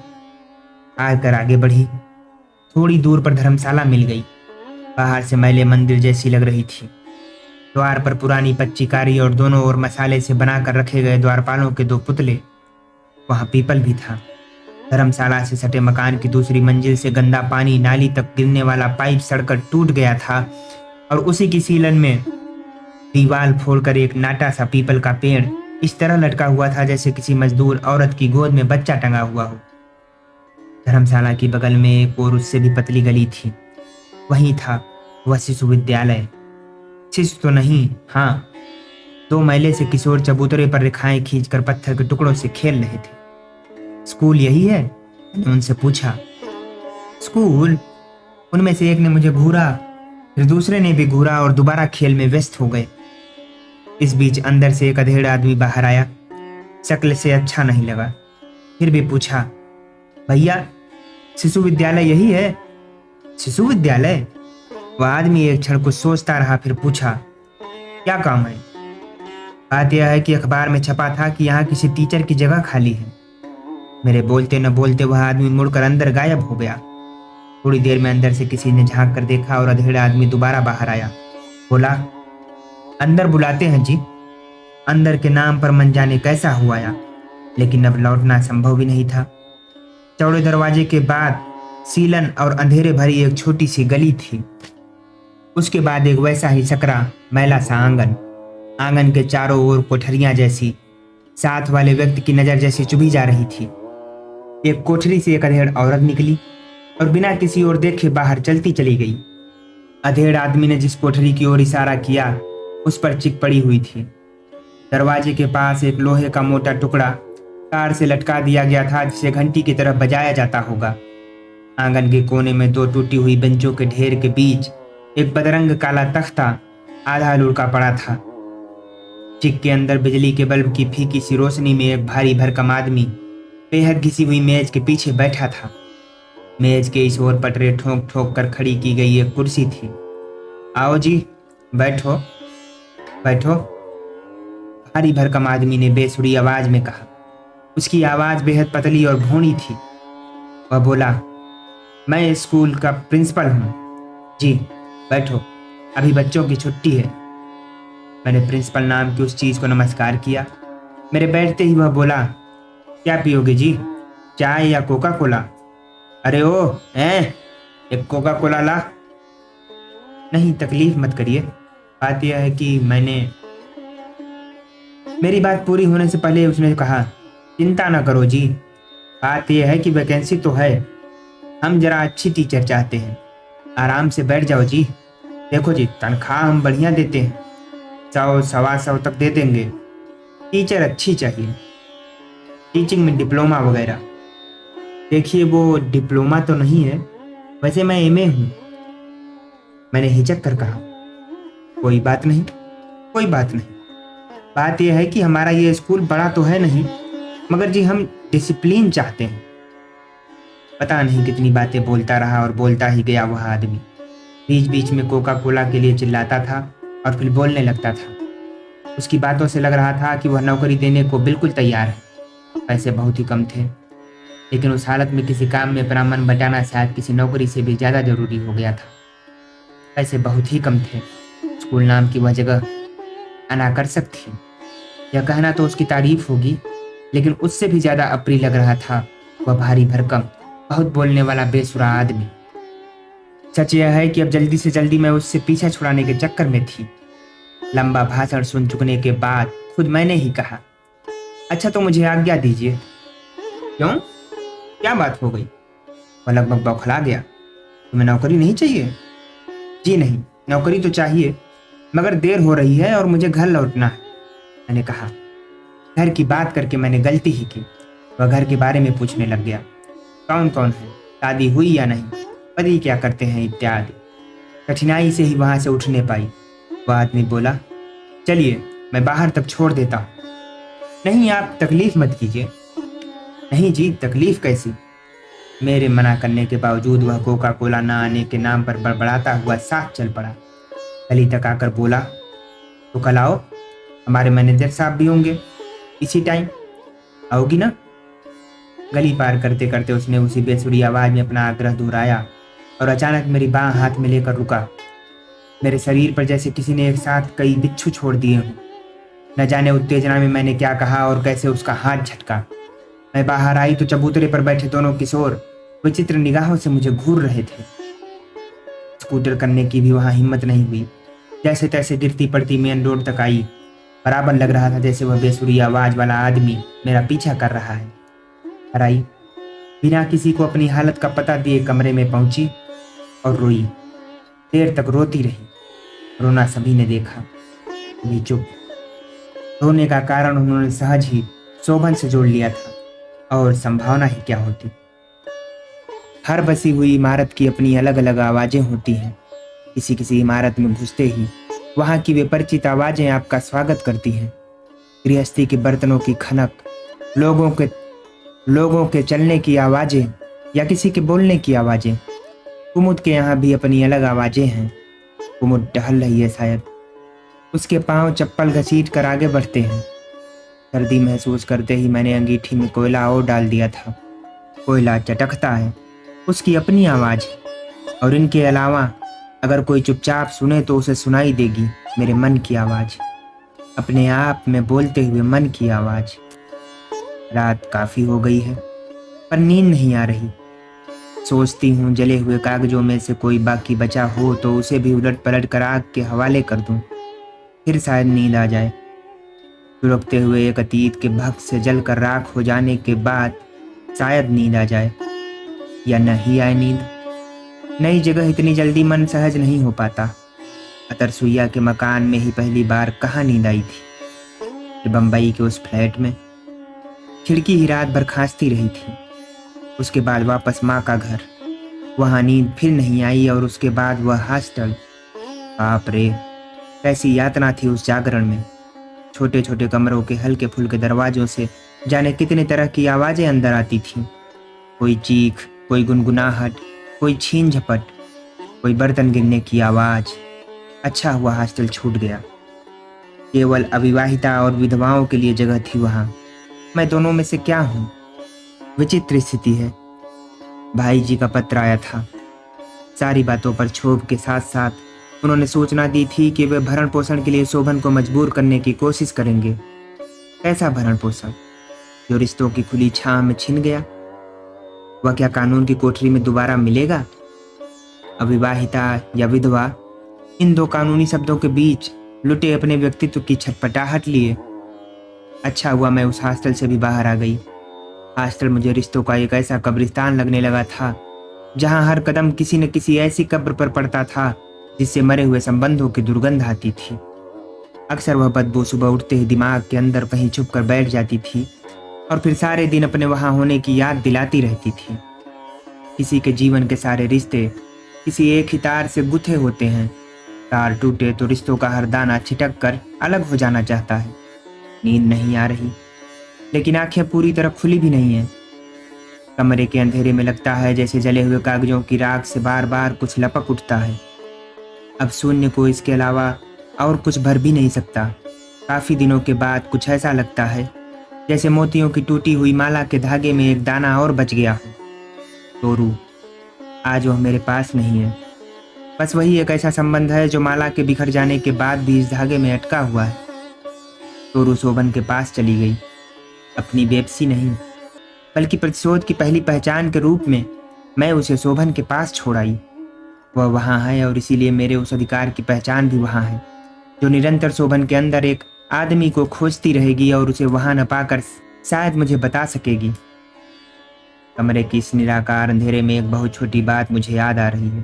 आकर आगे बढ़ी। थोड़ी दूर पर धर्मशाला मिल गई। बाहर से मैले मंदिर जैसी लग रही थी। द्वार पर पुरानी पच्चीकारी और दोनों ओर मसाले से बनाकर रखे गए द्वारपालों के दो पुतले। वहां पीपल भी था। धर्मशाला से सटे मकान की दूसरी मंजिल से गंदा पानी नाली तक गिरने वाला पाइप सड़कर टूट गया था, और उसी की सीलन में दीवार फोड़कर एक नाटा सा पीपल का पेड़ इस तरह लटका हुआ था जैसे किसी मजदूर औरत की गोद में बच्चा टंगा हुआ हो। धर्मशाला की बगल में एक और उससे भी पतली गली थी। वहीं था वह शिशु विद्यालय। शिशु तो नहीं, हाँ, दो मैले से किशोर चबूतरे पर रेखाएं खींचकर पत्थर के टुकड़ों से खेल रहे थे। स्कूल यही है? मैंने उनसे पूछा। स्कूल? उनमें से एक ने मुझे घूरा, फिर दूसरे ने भी घूरा और दोबारा खेल में व्यस्त हो गए। इस बीच अंदर से एक अधेड़ आदमी बाहर आया। शक्ल से अच्छा नहीं लगा, फिर भी पूछा, भैया शिशु विद्यालय यही है? शिशु विद्यालय? वह आदमी एक क्षण कुछ सोचता रहा, फिर पूछा, क्या काम है? बात यह है कि अखबार में छपा था कि यहाँ किसी टीचर की जगह खाली है। मेरे बोलते न बोलते वह आदमी मुड़कर अंदर गायब हो गया। थोड़ी देर में अंदर से किसी ने झांक कर देखा और अधेड़ आदमी दोबारा बाहर आया। बोला, अंदर बुलाते हैं जी। अंदर के नाम पर मन जाने कैसा हुआ आया, लेकिन अब लौटना संभव भी नहीं था। चौड़े दरवाजे के बाद सीलन और अंधेरे भरी एक छोटी सी गली थी। उसके बाद एक वैसा ही सकरा मैला सा आंगन। आंगन के चारों ओर कोठरियां जैसी, साथ वाले व्यक्ति की नजर जैसी चुभी जा रही थी। एक कोठरी से एक अधेड़ औरत निकली और बिना किसी ओर देखे बाहर चलती चली गई। अधेड़ आदमी ने जिस कोठरी की ओर इशारा किया उस पर चिक पड़ी हुई थी। दरवाजे के पास एक लोहे का मोटा टुकड़ा तार से लटका दिया गया था जिसे घंटी की तरह बजाया जाता होगा। आंगन के कोने में दो टूटी हुई बेंचों के ढेर के बीच एक बदरंग काला तख्ता आधा लुढ़का पड़ा था। चिक के अंदर बिजली के बल्ब की फीकी सी रोशनी में एक भारी भरकम आदमी बेहद घिसी हुई मेज के पीछे बैठा था। मेज के इस ओर पटरे ठोक ठोक कर खड़ी की गई एक कुर्सी थी। आओ जी, बैठो बैठो, भारी भरकम आदमी ने बेसुरी आवाज में कहा। उसकी आवाज बेहद पतली और भौनी थी। वह बोला, मैं स्कूल का प्रिंसिपल हूँ। जी बैठो, अभी बच्चों की छुट्टी है। मैंने प्रिंसिपल नाम की उस चीज को नमस्कार किया। मेरे बैठते ही वह बोला, क्या पियोगे जी, चाय या कोका कोला? अरे ओ एक कोका कोला ला। नहीं, तकलीफ मत करिए। बात यह है कि मेरी बात पूरी होने से पहले उसने कहा, चिंता ना करो जी, बात यह है कि वैकेंसी तो है, हम जरा अच्छी टीचर चाहते हैं। आराम से बैठ जाओ जी, देखो जी तनख्वाह हम बढ़िया देते हैं। 100 125 तक दे देंगे। टीचर अच्छी चाहिए, टीचिंग में डिप्लोमा वगैरह। देखिए वो डिप्लोमा तो नहीं है, वैसे मैं एमए हूँ। मैंने हिचक कर कहा। कोई बात नहीं, कोई बात नहीं। बात यह है कि हमारा ये स्कूल बड़ा तो है नहीं, मगर जी हम डिसिप्लिन चाहते हैं। पता नहीं कितनी बातें बोलता रहा और बोलता ही गया वह आदमी। बीच बीच में कोका कोला के लिए चिल्लाता था और फिर बोलने लगता था। उसकी बातों से लग रहा था कि वह नौकरी देने को बिल्कुल तैयार है। पैसे बहुत ही कम थे, लेकिन उस हालत में किसी काम में अपना मन बटाना शायद किसी नौकरी से भी ज़्यादा जरूरी हो गया था। पैसे बहुत ही कम थे। स्कूल नाम की वह जगह अनाकर्षक थी। यह कहना तो उसकी तारीफ होगी, लेकिन उससे भी ज़्यादा अप्रिय लग रहा था वह भारी भरकम, बहुत बोलने वाला बेसुरा आदमी। सच यह है कि अब जल्दी से जल्दी मैं उससे पीछा छुड़ाने के चक्कर में थी। लंबा भाषण सुन चुकने के बाद खुद मैंने ही कहा, अच्छा तो मुझे आज्ञा दीजिए। क्यों, क्या बात हो गई? वह लगभग बौखला गया। तुम्हें नौकरी नहीं चाहिए? जी नहीं, नौकरी तो चाहिए, मगर देर हो रही है और मुझे घर लौटना है। मैंने कहा। घर की बात करके मैंने गलती ही की। वह घर के बारे में पूछने लग गया। कौन कौन है, शादी हुई या नहीं, पति क्या करते हैं इत्यादि। कठिनाई से ही वहां से उठने पाई। वह आदमी बोला, चलिए मैं बाहर तक छोड़ देता हूँ। नहीं, आप तकलीफ मत कीजिए। नहीं जी, तकलीफ कैसी? मेरे मना करने के बावजूद वह कोका कोला न आने के नाम पर बड़बड़ाता हुआ साथ चल पड़ा। गली तक आकर बोला, तो कल आओ, हमारे मैनेजर साहब भी होंगे इसी टाइम, आओगी ना? गली पार करते करते उसने उसी बेसुरी आवाज में अपना आग्रह दोहराया और अचानक मेरी बांह हाथ में लेकर रुका। मेरे शरीर पर जैसे किसी ने एक साथ कई बिच्छू छोड़ दिए हों। न जाने उत्तेजना में मैंने क्या कहा और कैसे उसका हाथ झटका। मैं बाहर आई तो चबूतरे पर बैठे दोनों किशोर विचित्र निगाहों से मुझे घूर रहे थे। स्कूटर करने की भी वहां हिम्मत नहीं हुई। जैसे तैसे गिरती पड़ती मेन रोड तक आई। बराबर लग रहा था जैसे वह बेसुरी आवाज वाला आदमी मेरा पीछा कर रहा है। हराई बिना किसी को अपनी हालत का पता दिए कमरे में पहुंची और रोई। देर तक रोती रही। रोना सभी ने देखा, भी चुप। रोने का कारण उन्होंने सहज ही शोभन से जोड़ लिया था, और संभावना ही क्या होती। हर बसी हुई इमारत की अपनी अलग अलग आवाजें होती हैं। किसी किसी इमारत में घुसते ही वहां की वे परिचित आवाजें आपका स्वागत करती हैं। गृहस्थी के बर्तनों की खनक, लोगों के चलने की आवाजें या किसी के बोलने की आवाजें। कुमुद के यहाँ भी अपनी अलग आवाजें हैं। कुमुद टहल रही है शायद। उसके पांव चप्पल घसीट कर आगे बढ़ते हैं। सर्दी महसूस करते ही मैंने अंगीठी में कोयला और डाल दिया था। कोयला चटकता है, उसकी अपनी आवाज है। और इनके अलावा अगर कोई चुपचाप सुने तो उसे सुनाई देगी मेरे मन की आवाज, अपने आप में बोलते हुए मन की आवाज। रात काफी हो गई है, पर नींद नहीं आ रही। सोचती हूँ जले हुए कागजों में से कोई बाकी बचा हो तो उसे भी उलट पलट कर आग के हवाले कर दूं, फिर शायद नींद आ जाए। लुढ़कते हुए एक अतीत के भक्त से जलकर राख हो जाने के बाद शायद नींद आ जाए, या नहीं आए नींद। नई जगह इतनी जल्दी मन सहज नहीं हो पाता। अतरसुईया के मकान में ही पहली बार कहाँ नींद आई थी? बम्बई के उस फ्लैट में। खिड़की ही रात भर खांसती रही थी। उसके बाद वापस माँ का घर, वहाँ नींद फिर नहीं आई। और उसके बाद वह हॉस्टल। बाप रे, कैसी यातना थी उस जागरण में। छोटे छोटे कमरों के हल्के फुल्के दरवाजों से जाने कितने तरह की आवाजें अंदर आती थीं। कोई चीख, कोई गुनगुनाहट, कोई छीन झपट, कोई बर्तन गिरने की आवाज। अच्छा हुआ हॉस्टल छूट गया। केवल अविवाहिता और विधवाओं के लिए जगह थी वहां। मैं दोनों में से क्या हूं? विचित्र स्थिति है। भाई जी का पत्र आया था। सारी बातों पर क्षोभ के साथ साथ उन्होंने सूचना दी थी कि वे भरण पोषण के लिए शोभन को मजबूर करने की कोशिश करेंगे। कैसा भरण पोषण? जो रिश्तों की खुली छांव में छिन गया, वह क्या कानून की कोठरी में दोबारा मिलेगा? अविवाहिता या विधवा, इन दो कानूनी शब्दों के बीच लुटे अपने व्यक्तित्व की छटपटाहट लिए। अच्छा हुआ मैं उस हॉस्टल से भी बाहर आ गई। हॉस्टल मुझे रिश्तों का एक ऐसा कब्रिस्तान लगने लगा था जहां हर कदम किसी न किसी ऐसी कब्र पर पड़ता था जिससे मरे हुए संबंधों की दुर्गंध आती थी। अक्सर वह बदबू सुबह उठते ही दिमाग के अंदर कहीं छुप कर बैठ जाती थी और फिर सारे दिन अपने वहां होने की याद दिलाती रहती थी। किसी के जीवन के सारे रिश्ते किसी एक ही तार से गुथे होते हैं। तार टूटे तो रिश्तों का हर दाना छिटक कर अलग हो जाना चाहता है। नींद नहीं आ रही, लेकिन आंखें पूरी तरह खुली भी नहीं है। कमरे के अंधेरे में लगता है जैसे जले हुए कागजों की राख से बार बार कुछ लपक उठता है। अब शून्य को इसके अलावा और कुछ भर भी नहीं सकता। काफी दिनों के बाद कुछ ऐसा लगता है जैसे मोतियों की टूटी हुई माला के धागे में एक दाना और बच गया हो। तोरू, आज वह मेरे पास नहीं है। बस वही एक ऐसा संबंध है जो माला के बिखर जाने के बाद भी इस धागे में अटका हुआ है। तोरू शोभन के पास चली गई, अपनी बेबसी नहीं बल्कि प्रतिशोध की पहली पहचान के रूप में मैं उसे शोभन के पास छोड़ आई। वह वहाँ है और इसीलिए मेरे उस अधिकार की पहचान भी वहाँ है जो निरंतर शोभन के अंदर एक आदमी को खोजती रहेगी और उसे वहाँ न पाकर शायद मुझे बता सकेगी। कमरे की इस निराकार अंधेरे में एक बहुत छोटी बात मुझे याद आ रही है।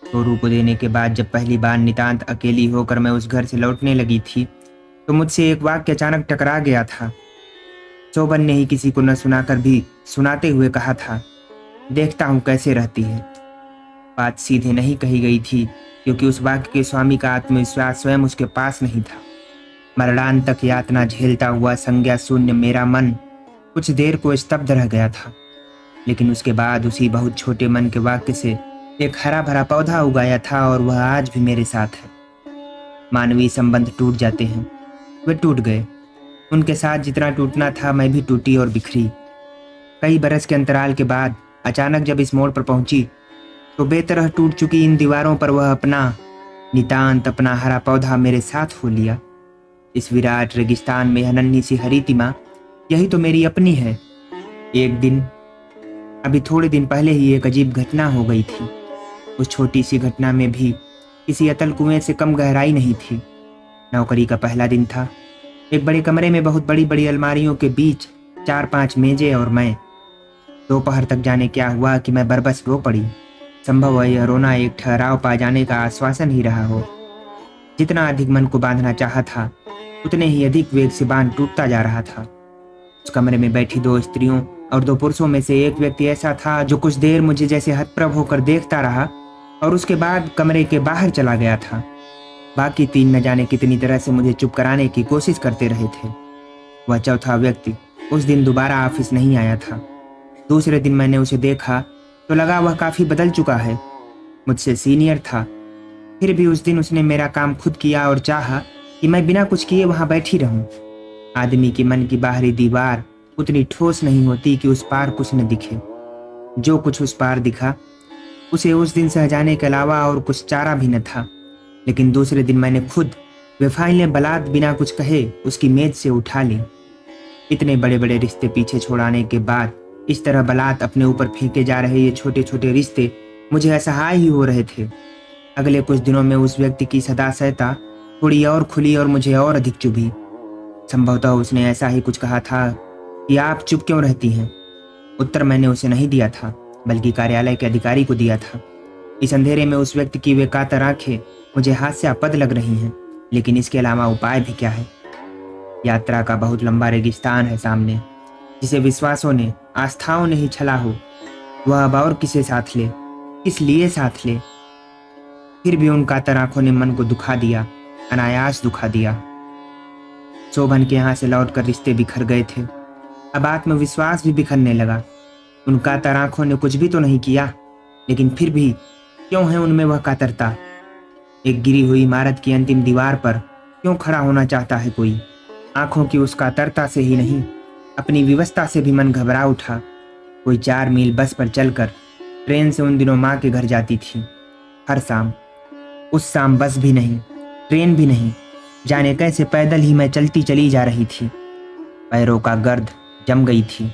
तोरू को देने के बाद जब पहली बार नितांत अकेली होकर मैं उस घर से लौटने लगी थी तो मुझसे एक वाक्य अचानक टकरा गया था। शोभन ने ही किसी को न सुनाकर भी सुनाते हुए कहा था, देखता हूँ कैसे रहती है। बात सीधे नहीं कही गई थी क्योंकि उस वाक्य के स्वामी का आत्मविश्वास स्वयं उसके पास नहीं था। मरणान तक यातना झेलता हुआ संज्ञा शून्य मेरा मन कुछ देर को स्तब्ध रह गया था, लेकिन उसके बाद उसी बहुत छोटे मन के वाक्य से एक हरा भरा पौधा उगाया था और वह आज भी मेरे साथ है। मानवीय संबंध टूट जाते हैं, वे टूट गए। उनके साथ जितना टूटना था मैं भी टूटी और बिखरी। कई बरस के अंतराल के बाद अचानक जब इस मोड़ पर पहुंची तो बेतरह टूट चुकी इन दीवारों पर वह अपना नितांत अपना हरा पौधा मेरे साथ हो लिया। इस विराट रेगिस्तान में यह नन्ही सी हरीतिमा, यही तो मेरी अपनी है। एक दिन, अभी थोड़े दिन पहले ही एक अजीब घटना हो गई थी। उस छोटी सी घटना में भी किसी अतल कुएं से कम गहराई नहीं थी। नौकरी का पहला दिन था। एक बड़े कमरे में बहुत बड़ी बड़ी अलमारियों के बीच 4-5 मेजें और मैं। दोपहर तक जाने क्या हुआ कि मैं बरबस रो पड़ी। संभव है यह रोना एक ठहराव पा जाने का आश्वासन ही रहा हो। जितना अधिक मन को बांधना चाहा था उतने ही अधिक वेग से बांध टूटता जा रहा था। उस कमरे में बैठी 2 स्त्रियों और 2 पुरुषों में से एक व्यक्ति ऐसा था जो कुछ देर मुझे जैसे हतप्रभ होकर देखता रहा और उसके बाद कमरे के बाहर चला गया था। बाकी 3 न जाने कितनी तरह से मुझे चुप कराने की कोशिश करते रहे थे। वह चौथा व्यक्ति उस दिन दोबारा ऑफिस नहीं आया था। दूसरे दिन मैंने उसे देखा तो लगा वह काफी बदल चुका है। मुझसे सीनियर था, फिर भी उस दिन उसने मेरा काम खुद किया और चाहा कि मैं बिना कुछ किए वहां बैठी रहूं। आदमी के मन की बाहरी दीवार उतनी ठोस नहीं होती कि उस पार कुछ न दिखे। जो कुछ उस पार दिखा उसे उस दिन सहजाने के अलावा और कुछ चारा भी न था। लेकिन दूसरे दिन मैंने खुद वे फाइलें बलात बिना कुछ कहे उसकी मेज से उठा ली। इतने बड़े बड़े रिश्ते पीछे छोड़ाने के बाद इस तरह बलात अपने ऊपर फेंके जा रहे ये छोटे छोटे रिश्ते मुझे असहाय ही हो रहे थे। अगले कुछ दिनों में उस व्यक्ति की सदासहता थोड़ी और खुली और मुझे और अधिक चुभी। संभवतः उसने ऐसा ही कुछ कहा था कि आप चुप क्यों रहती हैं। उत्तर मैंने उसे नहीं दिया था बल्कि कार्यालय के अधिकारी को दिया था। इस अंधेरे में उस व्यक्ति की वे कातर आंखें मुझे हास्यास्पद लग रही हैं, लेकिन इसके अलावा उपाय भी क्या है। यात्रा का बहुत लंबा रेगिस्तान है सामने, जिसे विश्वासों ने आस्थाओं ने ही छला हो। वह अब और किसे साथ ले, किस लिए साथ ले। फिर भी उन कातर आंखों ने मन को दुखा दिया, अनायास दुखा दिया। शोभन के यहाँ से लौटकर रिश्ते बिखर गए थे। अब आत्मविश्वास भी बिखरने लगा। उन कातर आंखों ने कुछ भी तो नहीं किया, लेकिन फिर भी क्यों है उनमें वह कातरता। एक गिरी हुई इमारत की अंतिम दीवार पर क्यों खड़ा होना चाहता है कोई। आंखों की उस कातरता से ही नहीं, अपनी विवशता से भी मन घबरा उठा। कोई 4 मील बस पर चलकर ट्रेन से उन दिनों माँ के घर जाती थी हर शाम। उस शाम बस भी नहीं, ट्रेन भी नहीं, जाने कैसे पैदल ही मैं चलती चली जा रही थी। पैरों का गर्द जम गई थी,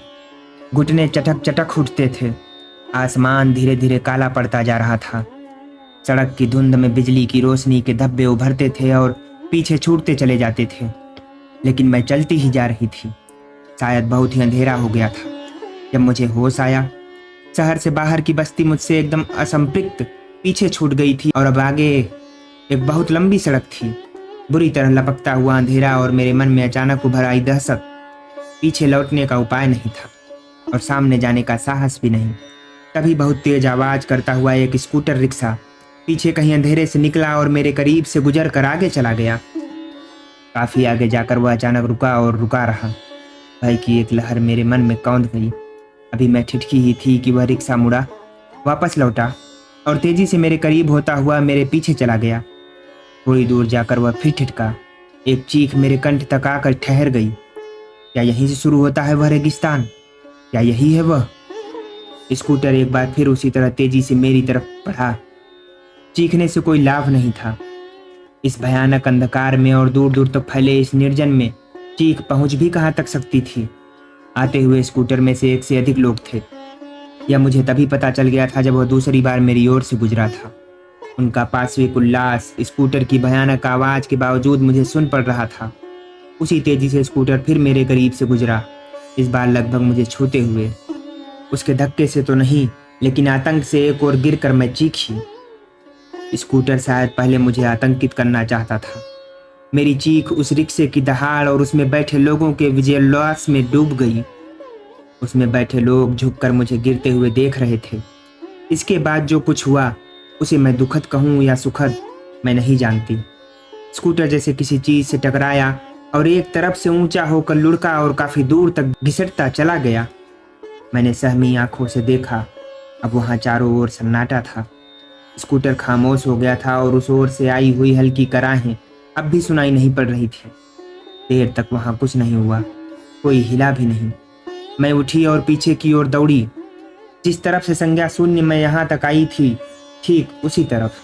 घुटने चटक चटक उठते थे। आसमान धीरे धीरे काला पड़ता जा रहा था। सड़क की धुंध में बिजली की रोशनी के धब्बे उभरते थे और पीछे छूटते चले जाते थे, लेकिन मैं चलती ही जा रही थी। शायद बहुत ही अंधेरा हो गया था जब मुझे होश आया। शहर से बाहर की बस्ती मुझसे एकदम असंपृक्त पीछे छूट गई थी और अब आगे एक बहुत लंबी सड़क थी। बुरी तरह लपकता हुआ अंधेरा और मेरे मन में अचानक उभर आई दहशत। पीछे लौटने का उपाय नहीं था और सामने जाने का साहस भी नहीं। तभी बहुत तेज आवाज करता हुआ एक स्कूटर रिक्शा पीछे कहीं अंधेरे से निकला और मेरे करीब से गुजर कर आगे चला गया। काफी आगे जाकर वह अचानक रुका और रुका रहा। भय की एक लहर मेरे मन में कौंध गई। अभी मैं ठिठकी ही थी कि वह रिक्शा मुड़ा, वापस लौटा और तेजी से मेरे करीब होता हुआ मेरे पीछे चला गया। थोड़ी दूर जाकर वह फिर ठिठका। एक चीख मेरे कंठ तक आकर ठहर गई। क्या यहीं से शुरू होता है वह रेगिस्तान? क्या यही है वह? स्कूटर एक बार फिर उसी तरह तेजी से मेरी तरफ बढ़ा। चीखने से कोई लाभ नहीं था। इस भयानक अंधकार में और दूर दूर तक फैले इस निर्जन में चीख पहुंच भी कहां तक सकती थी। आते हुए स्कूटर में से एक से अधिक लोग थे। यह मुझे तभी पता चल गया था जब वह दूसरी बार मेरी ओर से गुजरा था। उनका पार्श्विक उल्लास स्कूटर की भयानक आवाज के बावजूद मुझे सुन पड़ रहा था। उसी तेजी से स्कूटर फिर मेरे करीब से गुजरा, इस बार लगभग मुझे छूते हुए। उसके धक्के से तो नहीं, लेकिन आतंक से एक और गिर कर मैं चीखी। स्कूटर शायद पहले मुझे आतंकित करना चाहता था। मेरी चीख उस रिक्शे की दहाड़ और उसमें बैठे लोगों के विजयोल्लास में डूब गई। उसमें बैठे लोग झुककर मुझे गिरते हुए देख रहे थे। इसके बाद जो कुछ हुआ उसे मैं दुखद कहूँ या सुखद, मैं नहीं जानती। स्कूटर जैसे किसी चीज से टकराया और एक तरफ से ऊंचा होकर लुढ़का और काफी दूर तक घिसटता चला गया। मैंने सहमी आंखों से देखा। अब वहां चारों ओर सन्नाटा था। स्कूटर खामोश हो गया था और उस ओर से आई हुई हल्की कराहें अब भी सुनाई नहीं पड़ रही थी। देर तक वहां कुछ नहीं हुआ, कोई हिला भी नहीं। मैं उठी और पीछे की ओर दौड़ी। जिस तरफ से संज्ञा शून्य मैं यहाँ तक आई थी, ठीक उसी तरफ।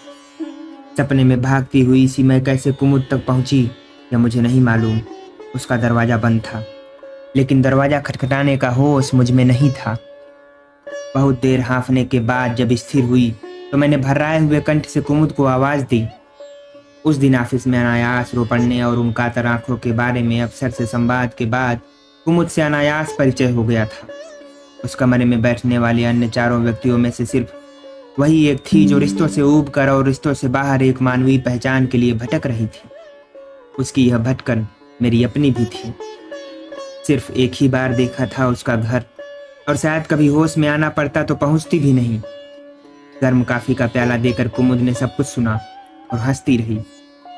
सपने में भागती हुई सी मैं कैसे कुमुद तक पहुंची यह मुझे नहीं मालूम। उसका दरवाजा बंद था, लेकिन दरवाजा खटखटाने का होश मुझ में नहीं था। बहुत देर हांफने के बाद जब स्थिर हुई तो मैंने भर्राए हुए कंठ से कुमुद को आवाज दी। उस दिन ऑफिस में अनायास रो पड़ने और उन कातर आंखों के बारे में अफसर से संवाद के बाद कुमुद से अनायास परिचय हो गया था। उस कमरे में बैठने वाले अन्य चारों व्यक्तियों में से सिर्फ वही एक थी जो रिश्तों से ऊब कर और रिश्तों से बाहर एक मानवीय पहचान के लिए भटक रही थी। उसकी यह भटकन मेरी अपनी भी थी। सिर्फ एक ही बार देखा था उसका घर, और शायद कभी होश में आना पड़ता तो पहुंचती भी नहीं। गर्म कॉफी का प्याला देकर कुमुद ने सब कुछ सुना और हंसती रही।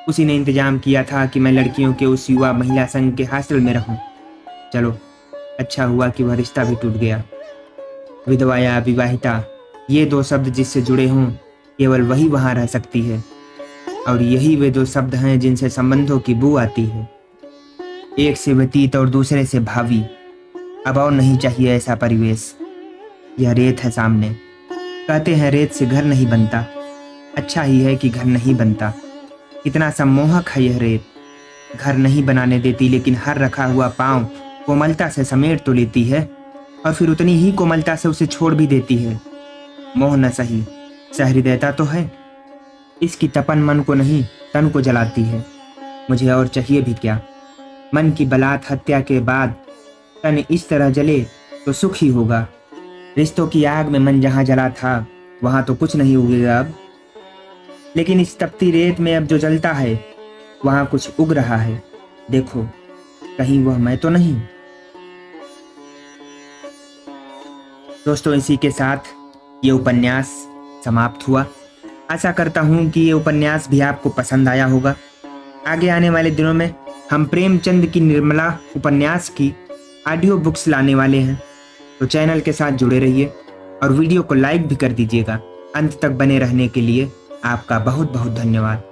उसी ने इंतजाम किया था कि मैं लड़कियों के उस युवा महिला संघ के हॉस्टल में रहूं। चलो, अच्छा हुआ कि वह रिश्ता भी टूट गया। विधवा या विवाहिता, ये दो शब्द जिससे जुड़े हों केवल वही वहां रह सकती है, और यही वे दो शब्द हैं जिनसे संबंधों की बू आती है। एक से व्यतीत और दूसरे से भावी। अब और नहीं चाहिए ऐसा परिवेश। यह रेत है सामने। कहते हैं रेत से घर नहीं बनता। अच्छा ही है कि घर नहीं बनता। कितना सम्मोहक है यह रेत। घर नहीं बनाने देती, लेकिन हर रखा हुआ पांव कोमलता से समेट तो लेती है और फिर उतनी ही कोमलता से उसे छोड़ भी देती है। मोह न सही, सहृदयता तो है। इसकी तपन मन को नहीं तन को जलाती है। मुझे और चाहिए भी क्या? मन की बलात् हत्या के बाद तन इस तरह जले तो सुख ही होगा। रिश्तों की आग में मन जहां जला था वहां तो कुछ नहीं उगेगा अब, लेकिन इस तपती रेत में अब जो जलता है वहां कुछ उग रहा है। देखो, कहीं वह मैं तो नहीं। दोस्तों, इसी के साथ ये उपन्यास समाप्त हुआ। आशा करता हूं कि ये उपन्यास भी आपको पसंद आया होगा। आगे आने वाले दिनों में हम प्रेमचंद की निर्मला उपन्यास की ऑडियो बुक्स लाने वाले हैं, तो चैनल के साथ जुड़े रहिए और वीडियो को लाइक भी कर दीजिएगा। अंत तक बने रहने के लिए आपका बहुत बहुत धन्यवाद।